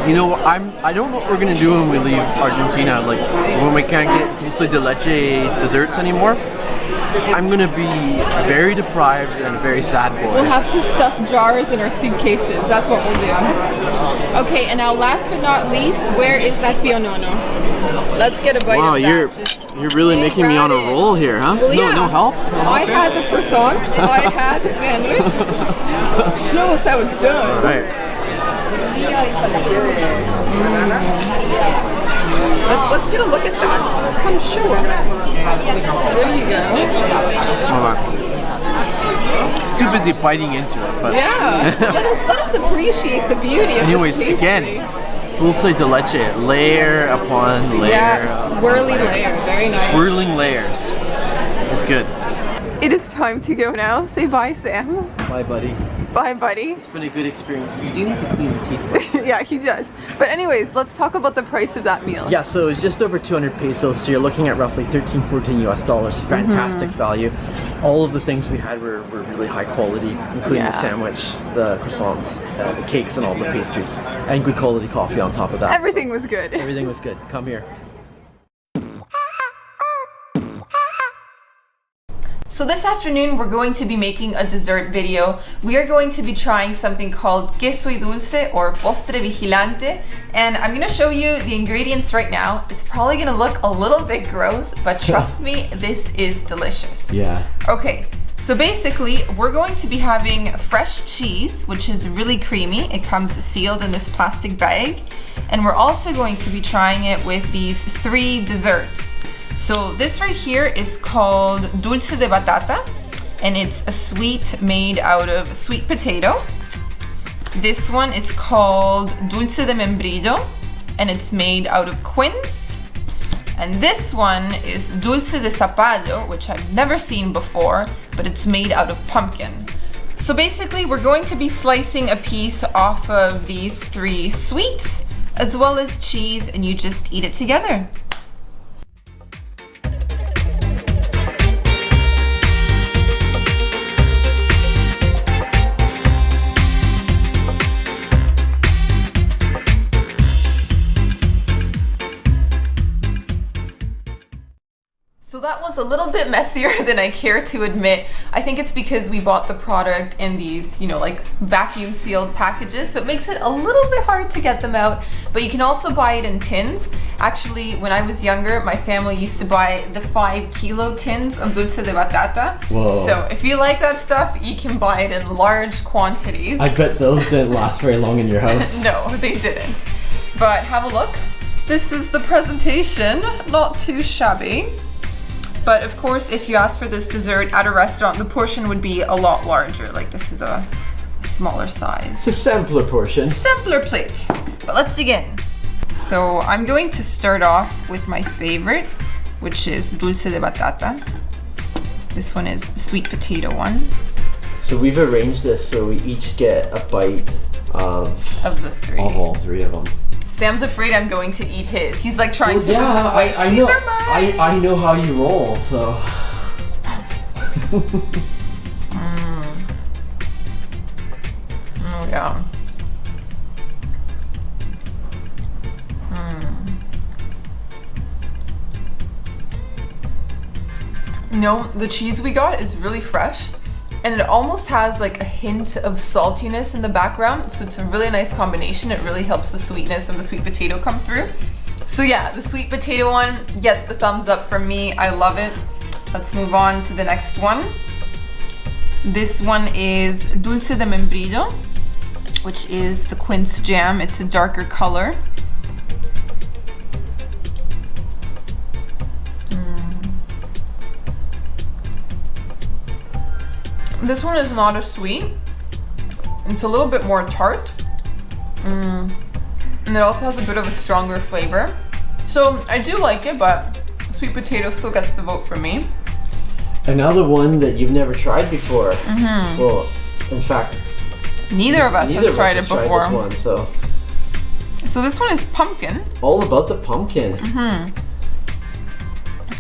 You know, I don't know what we're gonna do when we leave Argentina. Like when we can't get dulce de leche desserts anymore. I'm gonna be very deprived and a very sad boy. We'll have to stuff jars in our suitcases. That's what we'll do. Okay, and now last but not least, where is that pionono? Let's get a bite Wow, of that. you're really making me on a roll here, huh? Well, yeah. No help? I had the croissants. I had the sandwich. Show us how it's done. All right. Let's get a look at that. Come show us. There you go. Hold on. Too busy biting into it, but Yeah. let us appreciate the beauty of anyways, the again, dulce de leche, layer upon layer. Yeah, swirly layers. Very nice. Swirling layers. It's good. It is time to go now. Say bye, Sam. Bye, buddy. Bye, buddy. It's been a good experience. You do need to clean your teeth, though. Yeah, he does. But anyways, let's talk about the price of that meal. Yeah, so it's just over 200 pesos, so you're looking at roughly 13, 14 US dollars. Fantastic value. All of the things we had were really high quality, including the sandwich, the croissants, the cakes, and all the pastries, and good quality coffee on top of that. Everything was good. Everything was good. Come here. So this afternoon we're going to be making a dessert video. We are going to be trying something called queso y dulce or postre vigilante, and I'm going to show you the ingredients right now. It's probably going to look a little bit gross, but trust me, this is delicious. Yeah. Okay, so basically we're going to be having fresh cheese, which is really creamy. It comes sealed in this plastic bag, and we're also going to be trying it with these 3 desserts. So this right here is called dulce de batata, and it's a sweet made out of sweet potato. This one is called dulce de membrillo, and it's made out of quince. And this one is dulce de zapallo, which I've never seen before, but it's made out of pumpkin. So basically we're going to be slicing a piece off of these 3 sweets, as well as cheese, and you just eat it together. So that was a little bit messier than I care to admit. I think it's because we bought the product in these, you know, like vacuum sealed packages, so it makes it a little bit hard to get them out, but you can also buy it in tins. Actually, when I was younger, my family used to buy the 5-kilo tins of dulce de batata. Whoa. So if you like that stuff, you can buy it in large quantities. I bet those didn't last very long in your house. No, they didn't. But have a look. This is the presentation, not too shabby. But of course, if you ask for this dessert at a restaurant, the portion would be a lot larger. Like this is a smaller size. It's a sampler portion. Simpler plate. But let's dig in. So I'm going to start off with my favorite, which is dulce de batata. This one is the sweet potato one. So we've arranged this so we each get a bite of the 3. Of all 3 of them. Sam's afraid I'm going to eat his. He's like trying to lose yeah, weight. I These know. are mine. I know how you roll, so. Oh yeah. No, the cheese we got is really fresh, and it almost has like a hint of saltiness in the background, so it's a really nice combination. It really helps the sweetness of the sweet potato come through. So yeah, the sweet potato one gets the thumbs up from me. I love it. Let's move on to the next one. This one is dulce de membrillo, which is the quince jam. It's a darker color. This one is not as sweet. It's a little bit more tart. And it also has a bit of a stronger flavor. So I do like it, but sweet potato still gets the vote from me. Another one that you've never tried before. Well, in fact, neither of us has tried it before. Tried this one, so this one is pumpkin. All about the pumpkin.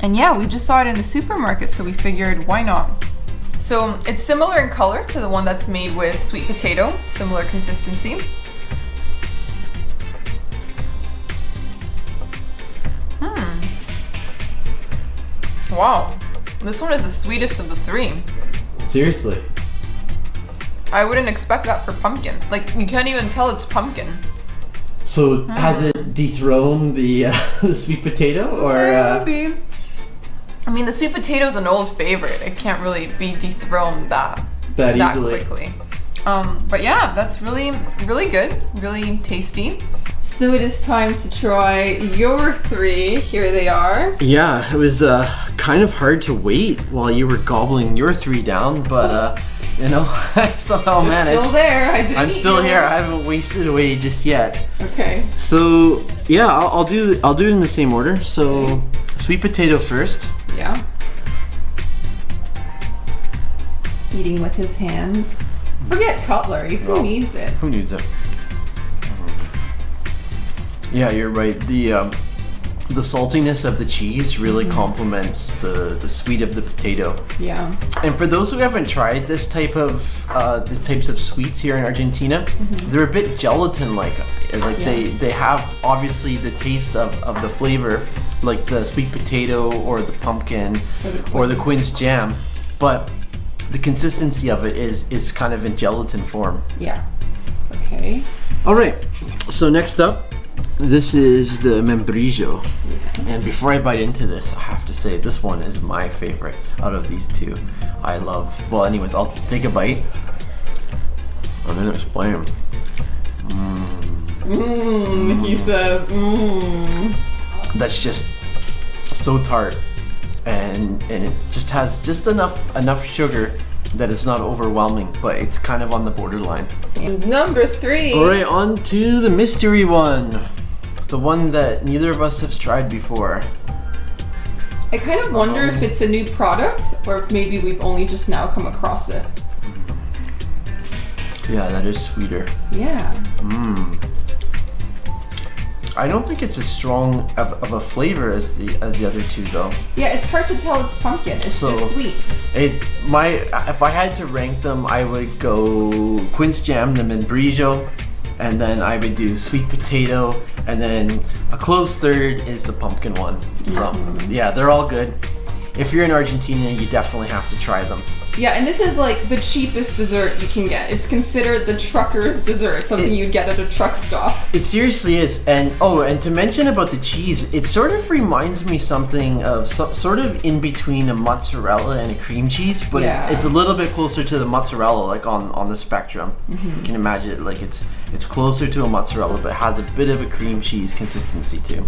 And yeah, we just saw it in the supermarket, so we figured, why not? So it's similar in color to the one that's made with sweet potato, similar consistency. Wow. This one is the sweetest of the three. Seriously. I wouldn't expect that for pumpkin. Like, you can't even tell it's pumpkin. So has it dethroned the the sweet potato, or? Maybe. I mean, the sweet potato is an old favorite. It can't really be dethroned that easily. quickly. But yeah, that's really, really good. Really tasty. So it is time to try your three. Here they are. Yeah, it was kind of hard to wait while you were gobbling your three down, but you know, I somehow managed. Still there. I'm still here. I haven't wasted away just yet. Okay. So yeah, I'll do it in the same order. So sweet potato first. Yeah. Eating with his hands. Forget cutlery. Who needs it? Who needs it? Yeah, you're right. The saltiness of the cheese really complements the sweet of the potato. Yeah. And for those who haven't tried these types of sweets here in Argentina, they're a bit gelatin-like. They have obviously the taste of the flavor, like the sweet potato or the pumpkin or the quince jam, but the consistency of it is kind of in gelatin form. Yeah. Okay. All right. So next up, this is the membrillo. And before I bite into this, I have to say this one is my favorite out of these two. I love. Well, anyways, I'll take a bite and then explain. He says, That's just so tart, and it just has just enough sugar that it's not overwhelming, but it's kind of on the borderline. And number three. All right, on to the mystery one. The one that neither of us have tried before. I kind of wonder if it's a new product or if maybe we've only just now come across it. Yeah, that is sweeter. Yeah. I don't think it's as strong of a flavor as the other two though. Yeah, it's hard to tell it's pumpkin. It's just sweet. If I had to rank them, I would go quince jam, the membrillo, and then I would do sweet potato, and then a close third is the pumpkin one. So yeah, they're all good. If you're in Argentina, you definitely have to try them. Yeah, and this is like the cheapest dessert you can get. It's considered the trucker's dessert, something you'd get at a truck stop. It seriously is. And to mention about the cheese, it sort of reminds me something of sort of in between a mozzarella and a cream cheese, but it's a little bit closer to the mozzarella, like on the spectrum. You can imagine it like it's closer to a mozzarella, but has a bit of a cream cheese consistency too.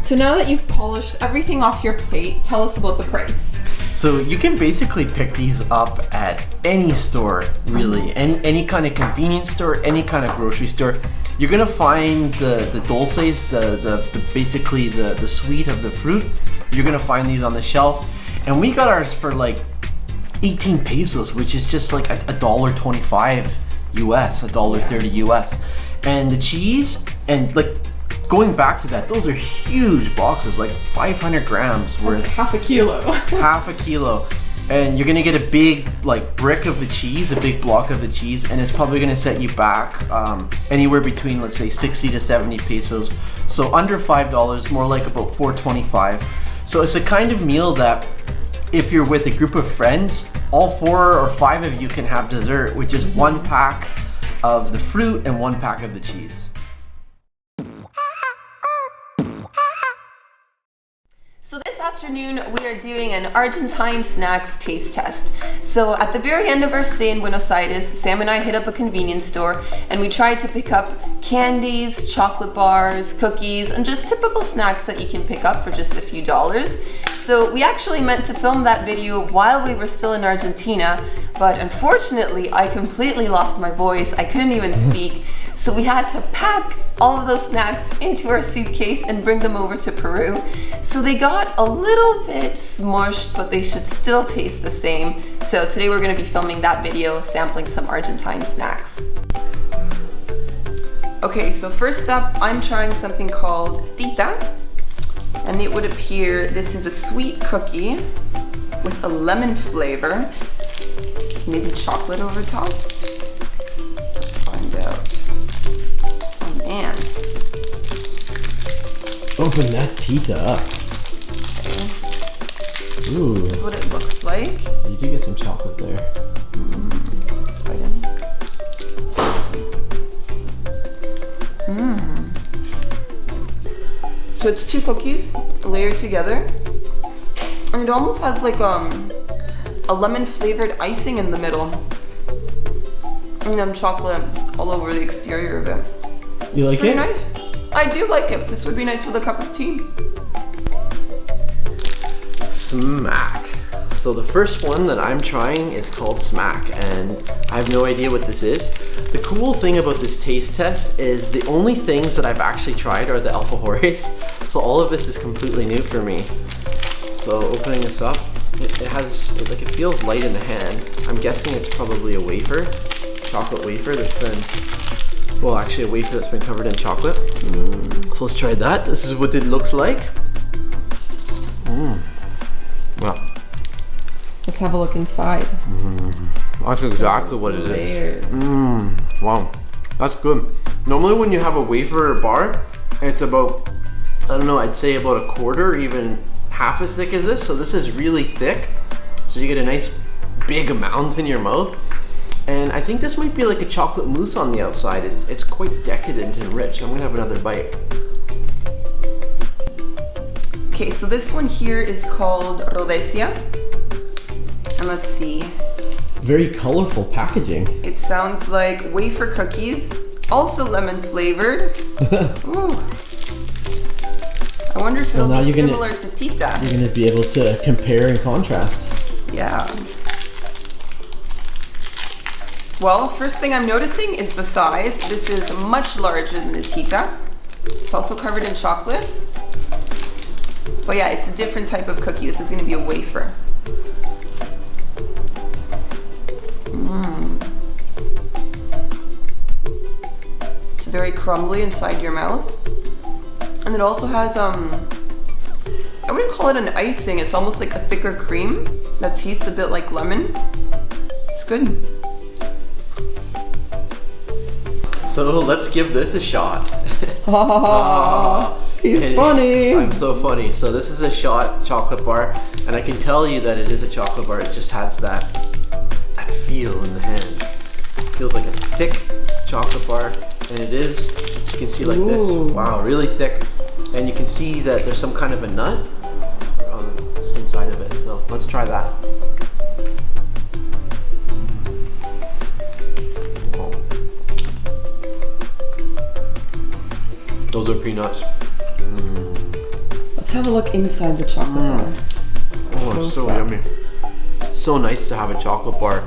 So now that you've polished everything off your plate, tell us about the price. So you can basically pick these up at any store, really. Any kind of convenience store, any kind of grocery store. You're gonna find the dulces, basically the sweet of the fruit. You're gonna find these on the shelf. And we got ours for like 18 pesos, which is just like $1.25 US, $1.30 US. And the cheese, and like, going back to that, those are huge boxes, like 500 grams worth. That's half a kilo. Half a kilo. And you're gonna get a big like brick of the cheese, a big block of the cheese, and it's probably gonna set you back anywhere between, let's say, 60 to 70 pesos. So under $5, more like about $4.25. So it's a kind of meal that if you're with a group of friends, all 4 or 5 of you can have dessert, which is 1 pack of the fruit and 1 pack of the cheese. So this afternoon we are doing an Argentine snacks taste test. So at the very end of our stay in Buenos Aires, Sam and I hit up a convenience store and we tried to pick up candies, chocolate bars, cookies, and just typical snacks that you can pick up for just a few dollars. So we actually meant to film that video while we were still in Argentina, but unfortunately I completely lost my voice. I couldn't even speak. So we had to pack all of those snacks into our suitcase and bring them over to Peru. So they got a little bit smushed, but they should still taste the same. So today we're gonna be filming that video, sampling some Argentine snacks. Okay, so first up, I'm trying something called tita. And it would appear this is a sweet cookie with a lemon flavor, maybe chocolate over top. Let's find out. Man. Open that tita up. Okay. Ooh. So this is what it looks like. You do get some chocolate there. Let's bite in. So it's 2 cookies layered together, and it almost has like a lemon flavored icing in the middle, and then chocolate all over the exterior of it. You like Pretty it? nice. I do like it. This would be nice with a cup of tea. Smack. So the first one that I'm trying is called Smack, and I have no idea what this is. The cool thing about this taste test is the only things that I've actually tried are the Alfajores. So all of this is completely new for me. So opening this up, it feels light in the hand. I'm guessing it's probably a wafer, chocolate wafer that's been, well, actually a wafer that's been covered in chocolate. So let's try that. This is what it looks like. Wow. Let's have a look inside. That's exactly what it is. Wow, that's good. Normally when you have a wafer bar, it's about, I don't know, I'd say about a quarter, even half as thick as this. So this is really thick. So you get a nice big amount in your mouth. And I think this might be like a chocolate mousse on the outside. It's quite decadent and rich. I'm gonna have another bite. Okay, so this one here is called Rhodesia. And let's see. Very colorful packaging. It sounds like wafer cookies, also lemon flavored. Ooh. I wonder if it'll be similar to Tita. You're gonna be able to compare and contrast. Yeah. Well, first thing I'm noticing is the size. This is much larger than the Tita. It's also covered in chocolate. But yeah, it's a different type of cookie. This is gonna be a wafer. It's very crumbly inside your mouth. And it also has, I wouldn't call it an icing. It's almost like a thicker cream that tastes a bit like lemon. It's good. So let's give this a shot. He's funny. I'm so funny. So this is a shot chocolate bar, and I can tell you that it is a chocolate bar. It just has that feel in the hand. It feels like a thick chocolate bar, and it is, you can see like this. Wow, really thick. And you can see that there's some kind of a nut inside of it. So let's try that. Those are peanuts. Let's have a look inside the chocolate bar. Oh, it's so yummy. It's so nice to have a chocolate bar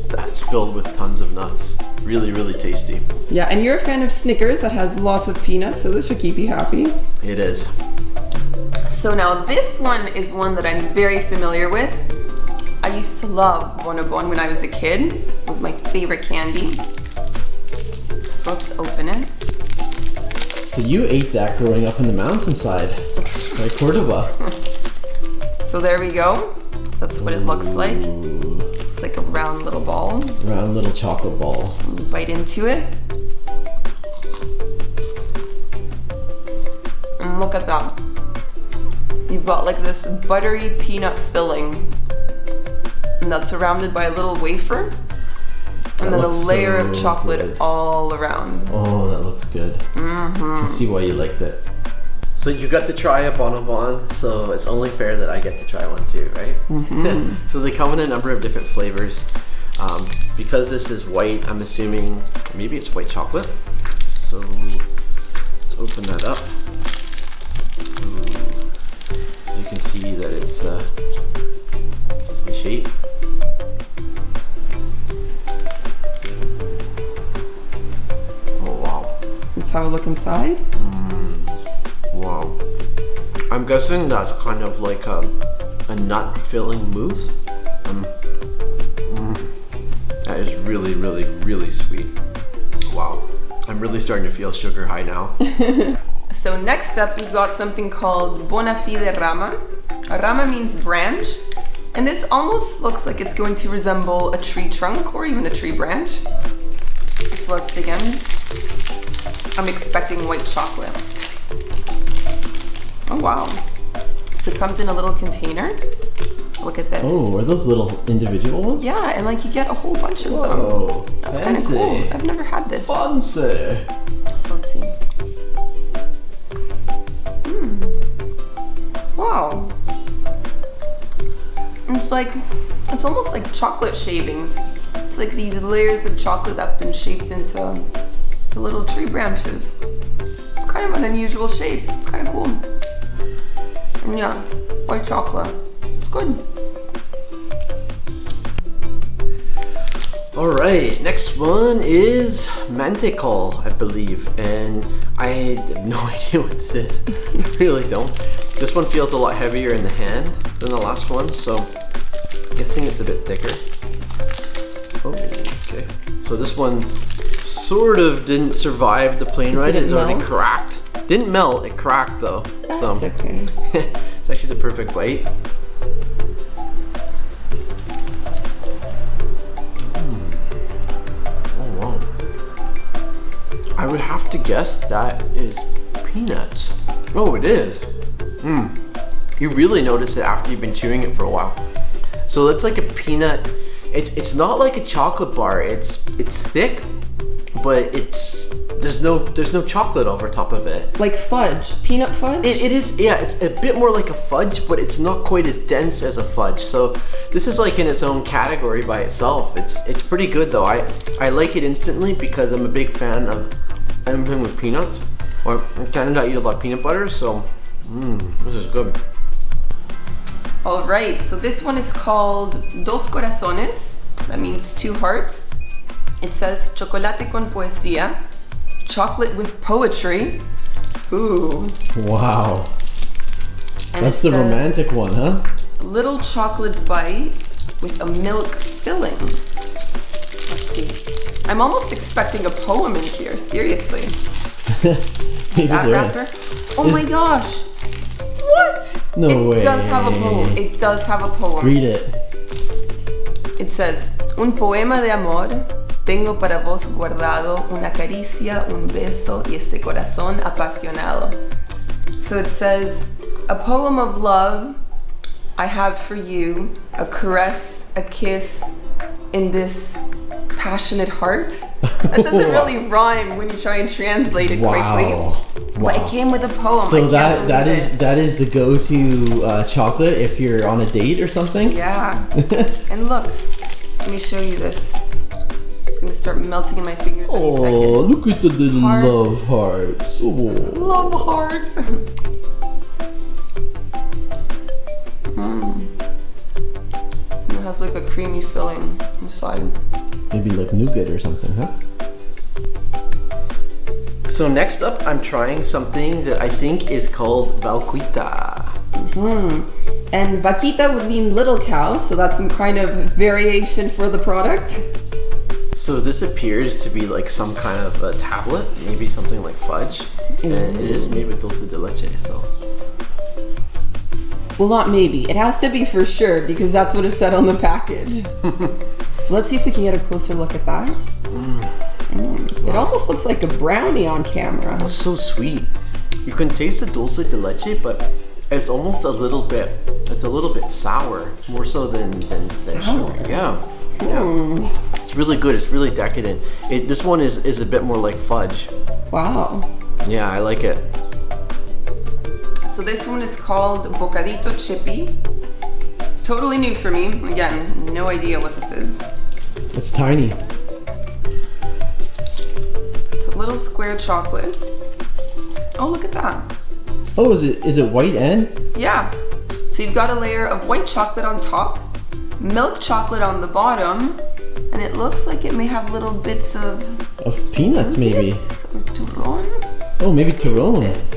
that's filled with tons of nuts. Really, really tasty. Yeah, and you're a fan of Snickers that has lots of peanuts, so this should keep you happy. It is. So now this one is one that I'm very familiar with. I used to love bonobon when I was a kid. It was my favorite candy. So let's open it. So you ate that growing up in the mountainside, like Cordoba. So there we go. That's what it looks like. It's like a round little ball. Round little chocolate ball. Bite into it. And look at that. You've got like this buttery peanut filling. And that's surrounded by a little wafer. And then a layer of chocolate all around. Oh, that looks good. I can see why you liked it. So you got to try a bonobon, so it's only fair that I get to try one too, right? So they come in a number of different flavors. Because this is white, I'm assuming maybe it's white chocolate. So let's open that up. So you can see that it's this is the shape. Let's have a look inside. Wow. I'm guessing that's kind of like a nut filling mousse. That is really, really, really sweet. Wow. I'm really starting to feel sugar high now. So next up, we've got something called Bona Fide Rama. Rama means branch. And this almost looks like it's going to resemble a tree trunk or even a tree branch. So let's dig in. I'm expecting white chocolate. Oh wow. So it comes in a little container. Look at this. Oh, are those little individual ones? Yeah, and like you get a whole bunch of Whoa, them. That's kind of cool. I've never had this. Fancy. So let's see. Wow. It's almost like chocolate shavings. It's like these layers of chocolate that have been shaped into the little tree branches. It's kind of an unusual shape. It's kind of cool. And yeah, white chocolate. It's good. All right, next one is mantecol, I believe, and I have no idea what this is. I really don't. This one feels a lot heavier in the hand than the last one, so I'm guessing it's a bit thicker. Oh, okay. So this one sort of didn't survive the plane ride. It already cracked. Didn't melt, it cracked though. That's so okay. it's actually the perfect bite. Oh wow. I would have to guess that is peanuts. Oh, it is. You really notice it after you've been chewing it for a while. So it's like a peanut. It's not like a chocolate bar. It's thick, but there's no chocolate over top of it. Like fudge, peanut fudge? It is, yeah, it's a bit more like a fudge, but it's not quite as dense as a fudge. So this is like in its own category by itself. It's pretty good though. I like it instantly because I'm a big fan of anything with peanuts. Or in Canada I eat a lot of peanut butter, so this is good. All right, so this one is called Dos Corazones. That means two hearts. It says chocolate con poesía, chocolate with poetry. Ooh. Wow. And that's the romantic one, huh? A little chocolate bite with a milk filling. Let's see. I'm almost expecting a poem in here, seriously. Maybe that there wrapper. is. Oh my gosh. What? No way. It does have a poem. It does have a poem. Read it. It says, un poema de amor, tengo para vos guardado una caricia, un beso y este corazón apasionado. So it says, a poem of love I have for you, a caress, a kiss in this passionate heart. That doesn't really rhyme when you try and translate it quickly. But it came with a poem. So that is the go-to chocolate if you're on a date or something? Yeah. And look, let me show you this. It's gonna start melting in my fingers any second. Oh, look at the little Hearts. love hearts. Oh. Love hearts. It has like a creamy filling inside. Maybe like nougat or something, huh? So next up, I'm trying something that I think is called valquita. And vaquita would mean little cow, so that's some kind of variation for the product. So this appears to be like some kind of a tablet, maybe something like fudge. And it is made with dulce de leche, so. Well, not maybe. It has to be for sure because that's what it said on the package. So let's see if we can get a closer look at that. It almost looks like a brownie on camera. It's so sweet. You can taste the dulce de leche, but it's almost a little bit sour, more so than sugar. Yeah. It's really good. It's really decadent. This one is a bit more like fudge. Wow. Yeah, I like it. So this one is called Bocadito Chippy. Totally new for me. Again, no idea what this is. It's tiny. So it's a little square chocolate. Oh, look at that. Oh, is it white and? Yeah. So you've got a layer of white chocolate on top, milk chocolate on the bottom, and it looks like it may have little bits of peanuts, maybe. Or turron. Oh, maybe turron. This.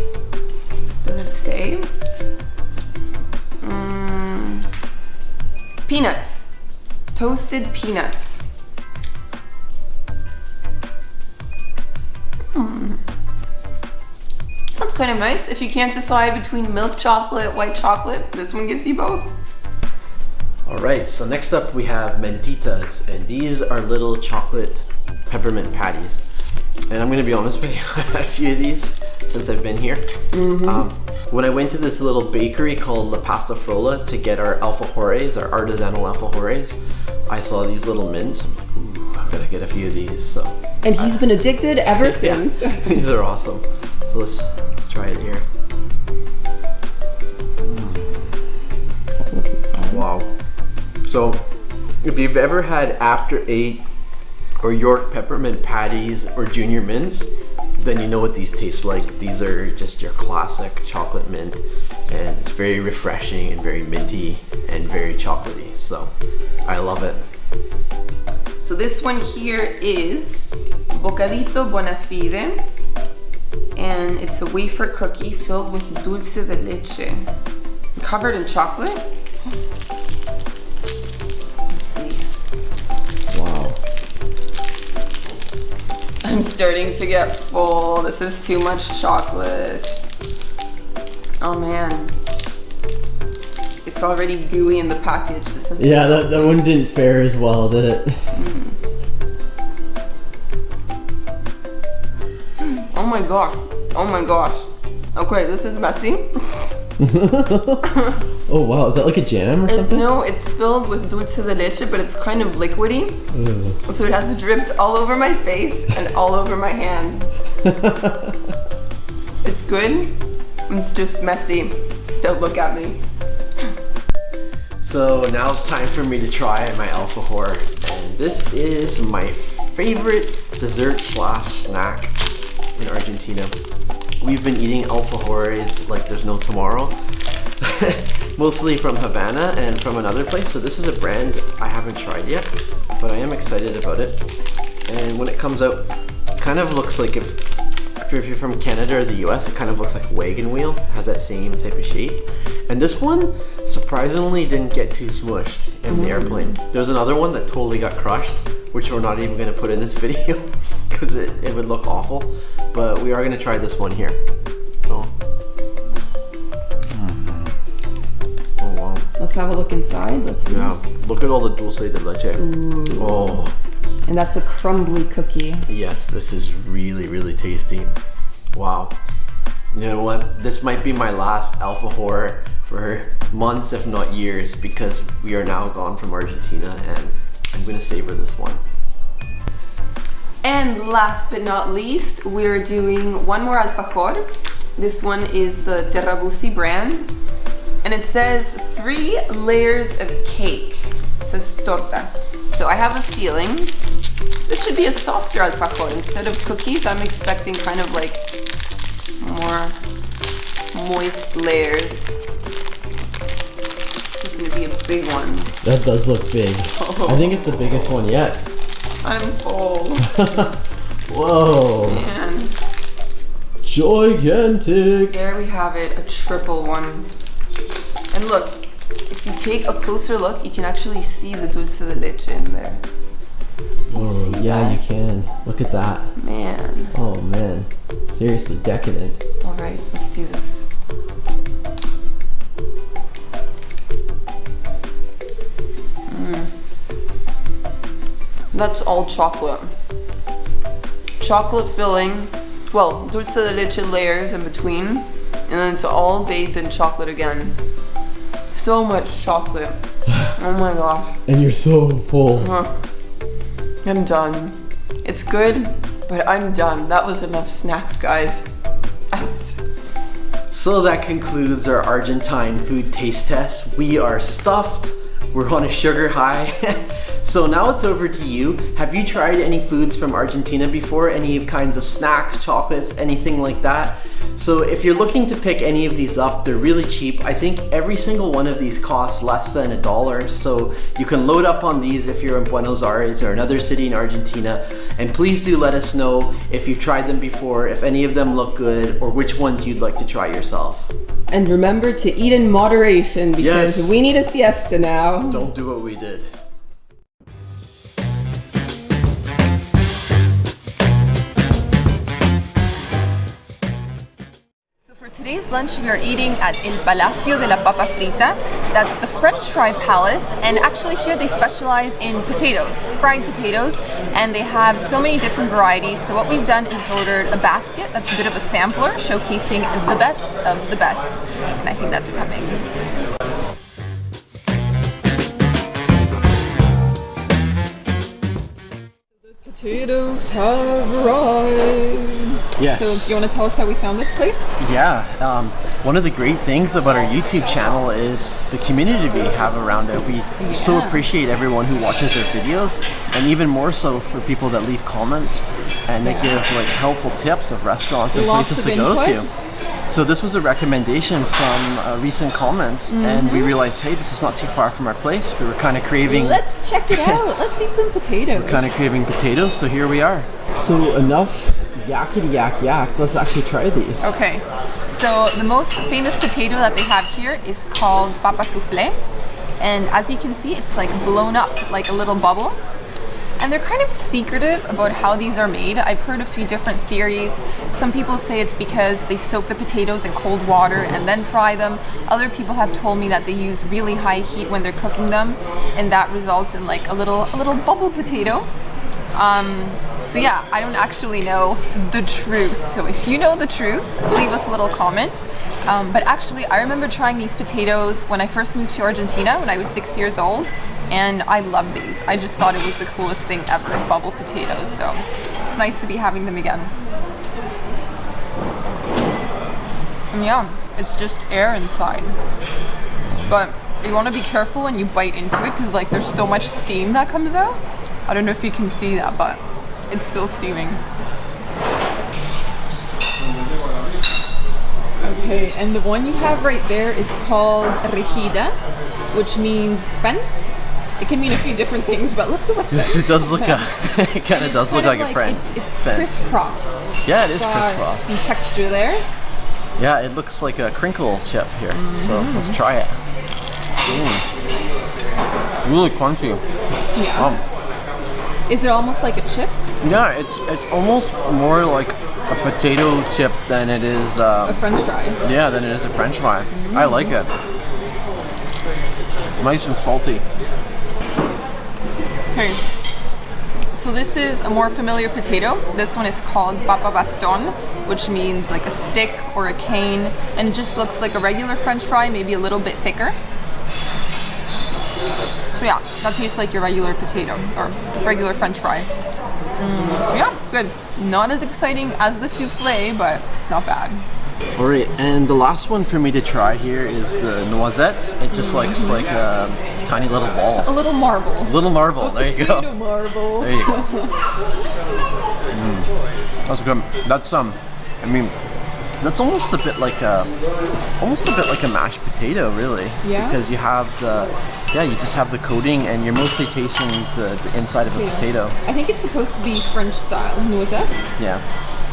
Does it say? Peanuts. Toasted peanuts. That's kind of nice. If you can't decide between milk chocolate, white chocolate, this one gives you both. All right, so next up we have mentitas, and these are little chocolate peppermint patties. And I'm gonna be honest with you, I've had a few of these since I've been here. When I went to this little bakery called La Pasta Frolla to get our alfajores, our artisanal alfajores, I saw these little mints. I'm like, ooh, I've gotta get a few of these. So. And he's been addicted ever since. These are awesome. So let's try it here. Wow. So if you've ever had After 8 or York peppermint patties or junior mints, then you know what these taste like. These are just your classic chocolate mint, and it's very refreshing and very minty and very chocolatey. So I love it. So this one here is Bocadito Bonafide, and it's a wafer cookie filled with dulce de leche, covered in chocolate. Let's see. Wow. I'm starting to get full. This is too much chocolate. Oh man. It's already gooey in the package. This has that one didn't fare as well, did it? Oh my gosh. Oh my gosh. Okay, this is messy. Oh wow, is that like a jam or something? No, it's filled with dulce de leche, but it's kind of liquidy. So it has dripped all over my face and all over my hands. It's good. It's just messy. Don't look at me. So now it's time for me to try my alfajor. And this is my favorite dessert slash snack in Argentina. We've been eating alfajores like there's no tomorrow. Mostly from Havanna and from another place. So this is a brand I haven't tried yet, but I am excited about it. And when it comes out, it kind of looks like if you're from Canada or the US, it kind of looks like a wagon wheel. It has that same type of shape. And this one surprisingly didn't get too smushed in the airplane. There's another one that totally got crushed, which we're not even gonna put in this video because it would look awful. But we are gonna try this one here. So. Oh wow. Let's have a look inside. Let's see. Yeah, look at all the dulce de leche. Ooh. Oh. And that's a crumbly cookie. Yes, this is really, really tasty. Wow. You know what? This might be my last alfajor for months, if not years, because we are now gone from Argentina, and I'm gonna savor this one. And last but not least, we're doing one more alfajor. This one is the Terrabusi brand, and it says 3 layers of cake. It says torta. So I have a feeling this should be a softer alfajor. Instead of cookies, I'm expecting kind of like more moist layers. This is gonna be a big one. That does look big. I think it's the biggest one yet. I'm full. Whoa. Man. Gigantic. There we have it, a triple one. And look, if you take a closer look, you can actually see the dulce de leche in there. Do you see yeah, that? you can. Look at that. Man. Oh man. Seriously, decadent. All right, let's do this. That's all chocolate. Chocolate filling, well, dulce de leche layers in between, and then it's all bathed in chocolate again. So much chocolate. Oh my gosh. And you're so full. I'm done. It's good, but I'm done. That was enough snacks, guys. Out. So that concludes our Argentine food taste test. We are stuffed. We're on a sugar high. So now it's over to you. Have you tried any foods from Argentina before? Any kinds of snacks, chocolates, anything like that? So if you're looking to pick any of these up, they're really cheap. I think every single one of these costs less than $1. So you can load up on these if you're in Buenos Aires or another city in Argentina. And please do let us know if you've tried them before, if any of them look good, or which ones you'd like to try yourself. And remember to eat in moderation because we need a siesta now. Don't do what we did. today's lunch we are eating at El Palacio de la Papa Frita. That's the French fry palace, and actually here they specialize in potatoes, fried potatoes, and they have so many different varieties. So what we've done is ordered a basket that's a bit of a sampler showcasing the best of the best, and I think that's coming. Potatoes have arrived. Yes. So, do you want to tell us how we found this place? Yeah. One of the great things about our YouTube channel is the community we have around it. We so appreciate everyone who watches our videos, and even more so for people that leave comments and they give like helpful tips of restaurants and Lots places of to go input. to. So this was a recommendation from a recent comment, and we realized, hey, this is not too far from our place. We were kind of craving. Let's check it out. Let's eat some potatoes. Kind of craving potatoes, so here we are. So enough yakety yak. Let's actually try these. Okay, so the most famous potato that they have here is called papa soufflé, and as you can see, it's like blown up like a little bubble. And they're kind of secretive about how these are made. I've heard a few different theories. Some people say it's because they soak the potatoes in cold water and then fry them. Other people have told me that they use really high heat when they're cooking them, and that results in like a little bubble potato. So yeah, I don't actually know the truth. So if you know the truth, leave us a little comment. But actually, I remember trying these potatoes when I first moved to Argentina when I was 6 years old. And I love these. I just thought it was the coolest thing ever, bubble potatoes. So it's nice to be having them again. And yeah, it's just air inside. But you want to be careful when you bite into it because like there's so much steam that comes out. I don't know if you can see that, but it's still steaming. Okay, and the one you have right there is called rejida, which means fence. It can mean a few different things, but let's go with Yes, fence. it does look it kind of does look like a friend. It's fence. crisscrossed. Yeah, it is Got crisscrossed. some texture there. Yeah, it looks like a crinkle chip here. So let's try it. Really crunchy. Yeah. Is it almost like a chip? Yeah, it's almost more like a potato chip than it is A French fry. yeah, than it is a French fry. I like it. Nice and salty. Okay. So this is a more familiar potato. This one is called papa baston, which means like a stick or a cane, and it just looks like a regular French fry, maybe a little bit thicker. So yeah, that tastes like your regular potato or regular French fry. So yeah, good. Not as exciting as the soufflé, but not bad. Alright, and the last one for me to try here is the noisette. It just looks like a tiny little ball. A little marble. Little marble, there you go. Potato marble. There you go. That's good. That's I mean, that's almost a bit like a mashed potato, really. Yeah. Because you have you just have the coating, and you're mostly tasting the inside of a potato. I think it's supposed to be French style noisette. Yeah.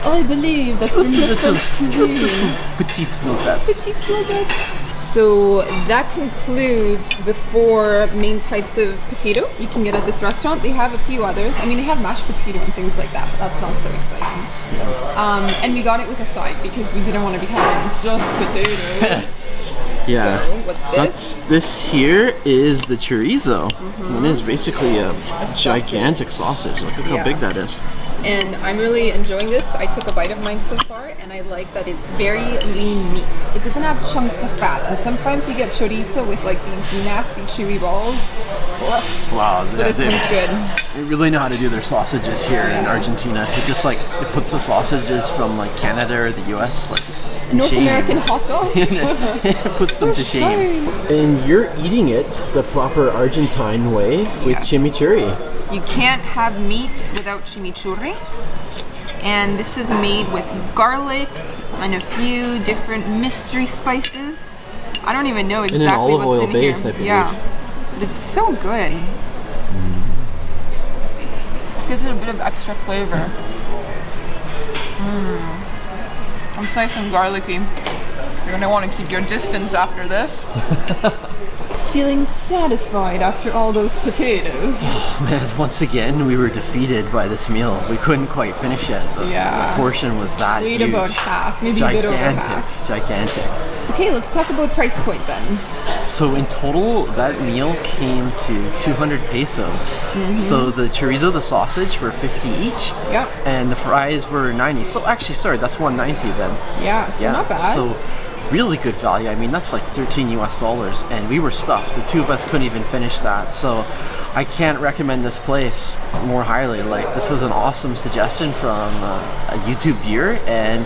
I believe that's from the French cuisine. Petite noisettes. Petite noisette. So that concludes the 4 main types of potato you can get at this restaurant. They have a few others. I mean, they have mashed potato and things like that, but that's not so exciting. And we got it with a side because we didn't want to be having just potatoes. Yeah. So, what's this? This here is the chorizo. And it is basically a gigantic sausage. Look at how big that is. And I'm really enjoying this. I took a bite of mine so far, and I like that it's very lean meat. It doesn't have chunks of fat. And sometimes you get chorizo with like these nasty chewy balls. Wow, But this one's good. They really know how to do their sausages here in Argentina. It just like it puts the sausages from like Canada or the US like in North shame. American hot dog. It puts them to shame. And you're eating it the proper Argentine way with chimichurri. You can't have meat without chimichurri. And this is made with garlic and a few different mystery spices. I don't even know exactly in an olive what's oil in base, here. I believe. Yeah, but it's so good. Gives it a bit of extra flavor. It's nice and garlicky. You're gonna want to keep your distance after this. feeling satisfied after all those potatoes? Oh man, once again we were defeated by this meal. We couldn't quite finish it. The portion was that We ate huge. about half, maybe a bit over half. Gigantic. Okay, let's talk about price point then. So in total, that meal came to 200 pesos. So the chorizo, the sausage, were 50 each. Yep. And the fries were 90. So actually, sorry, that's 190 then. Yeah, so not bad. So really good value. I mean, that's like $13 US, and we were stuffed. The two of us couldn't even finish that. So I can't recommend this place more highly. Like, this was an awesome suggestion from a YouTube viewer, and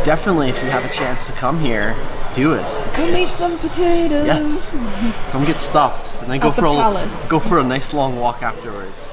definitely if you have a chance to come here, do it. Come eat some potatoes. Yes. Come get stuffed, and then go At the for palace. go for a nice long walk afterwards.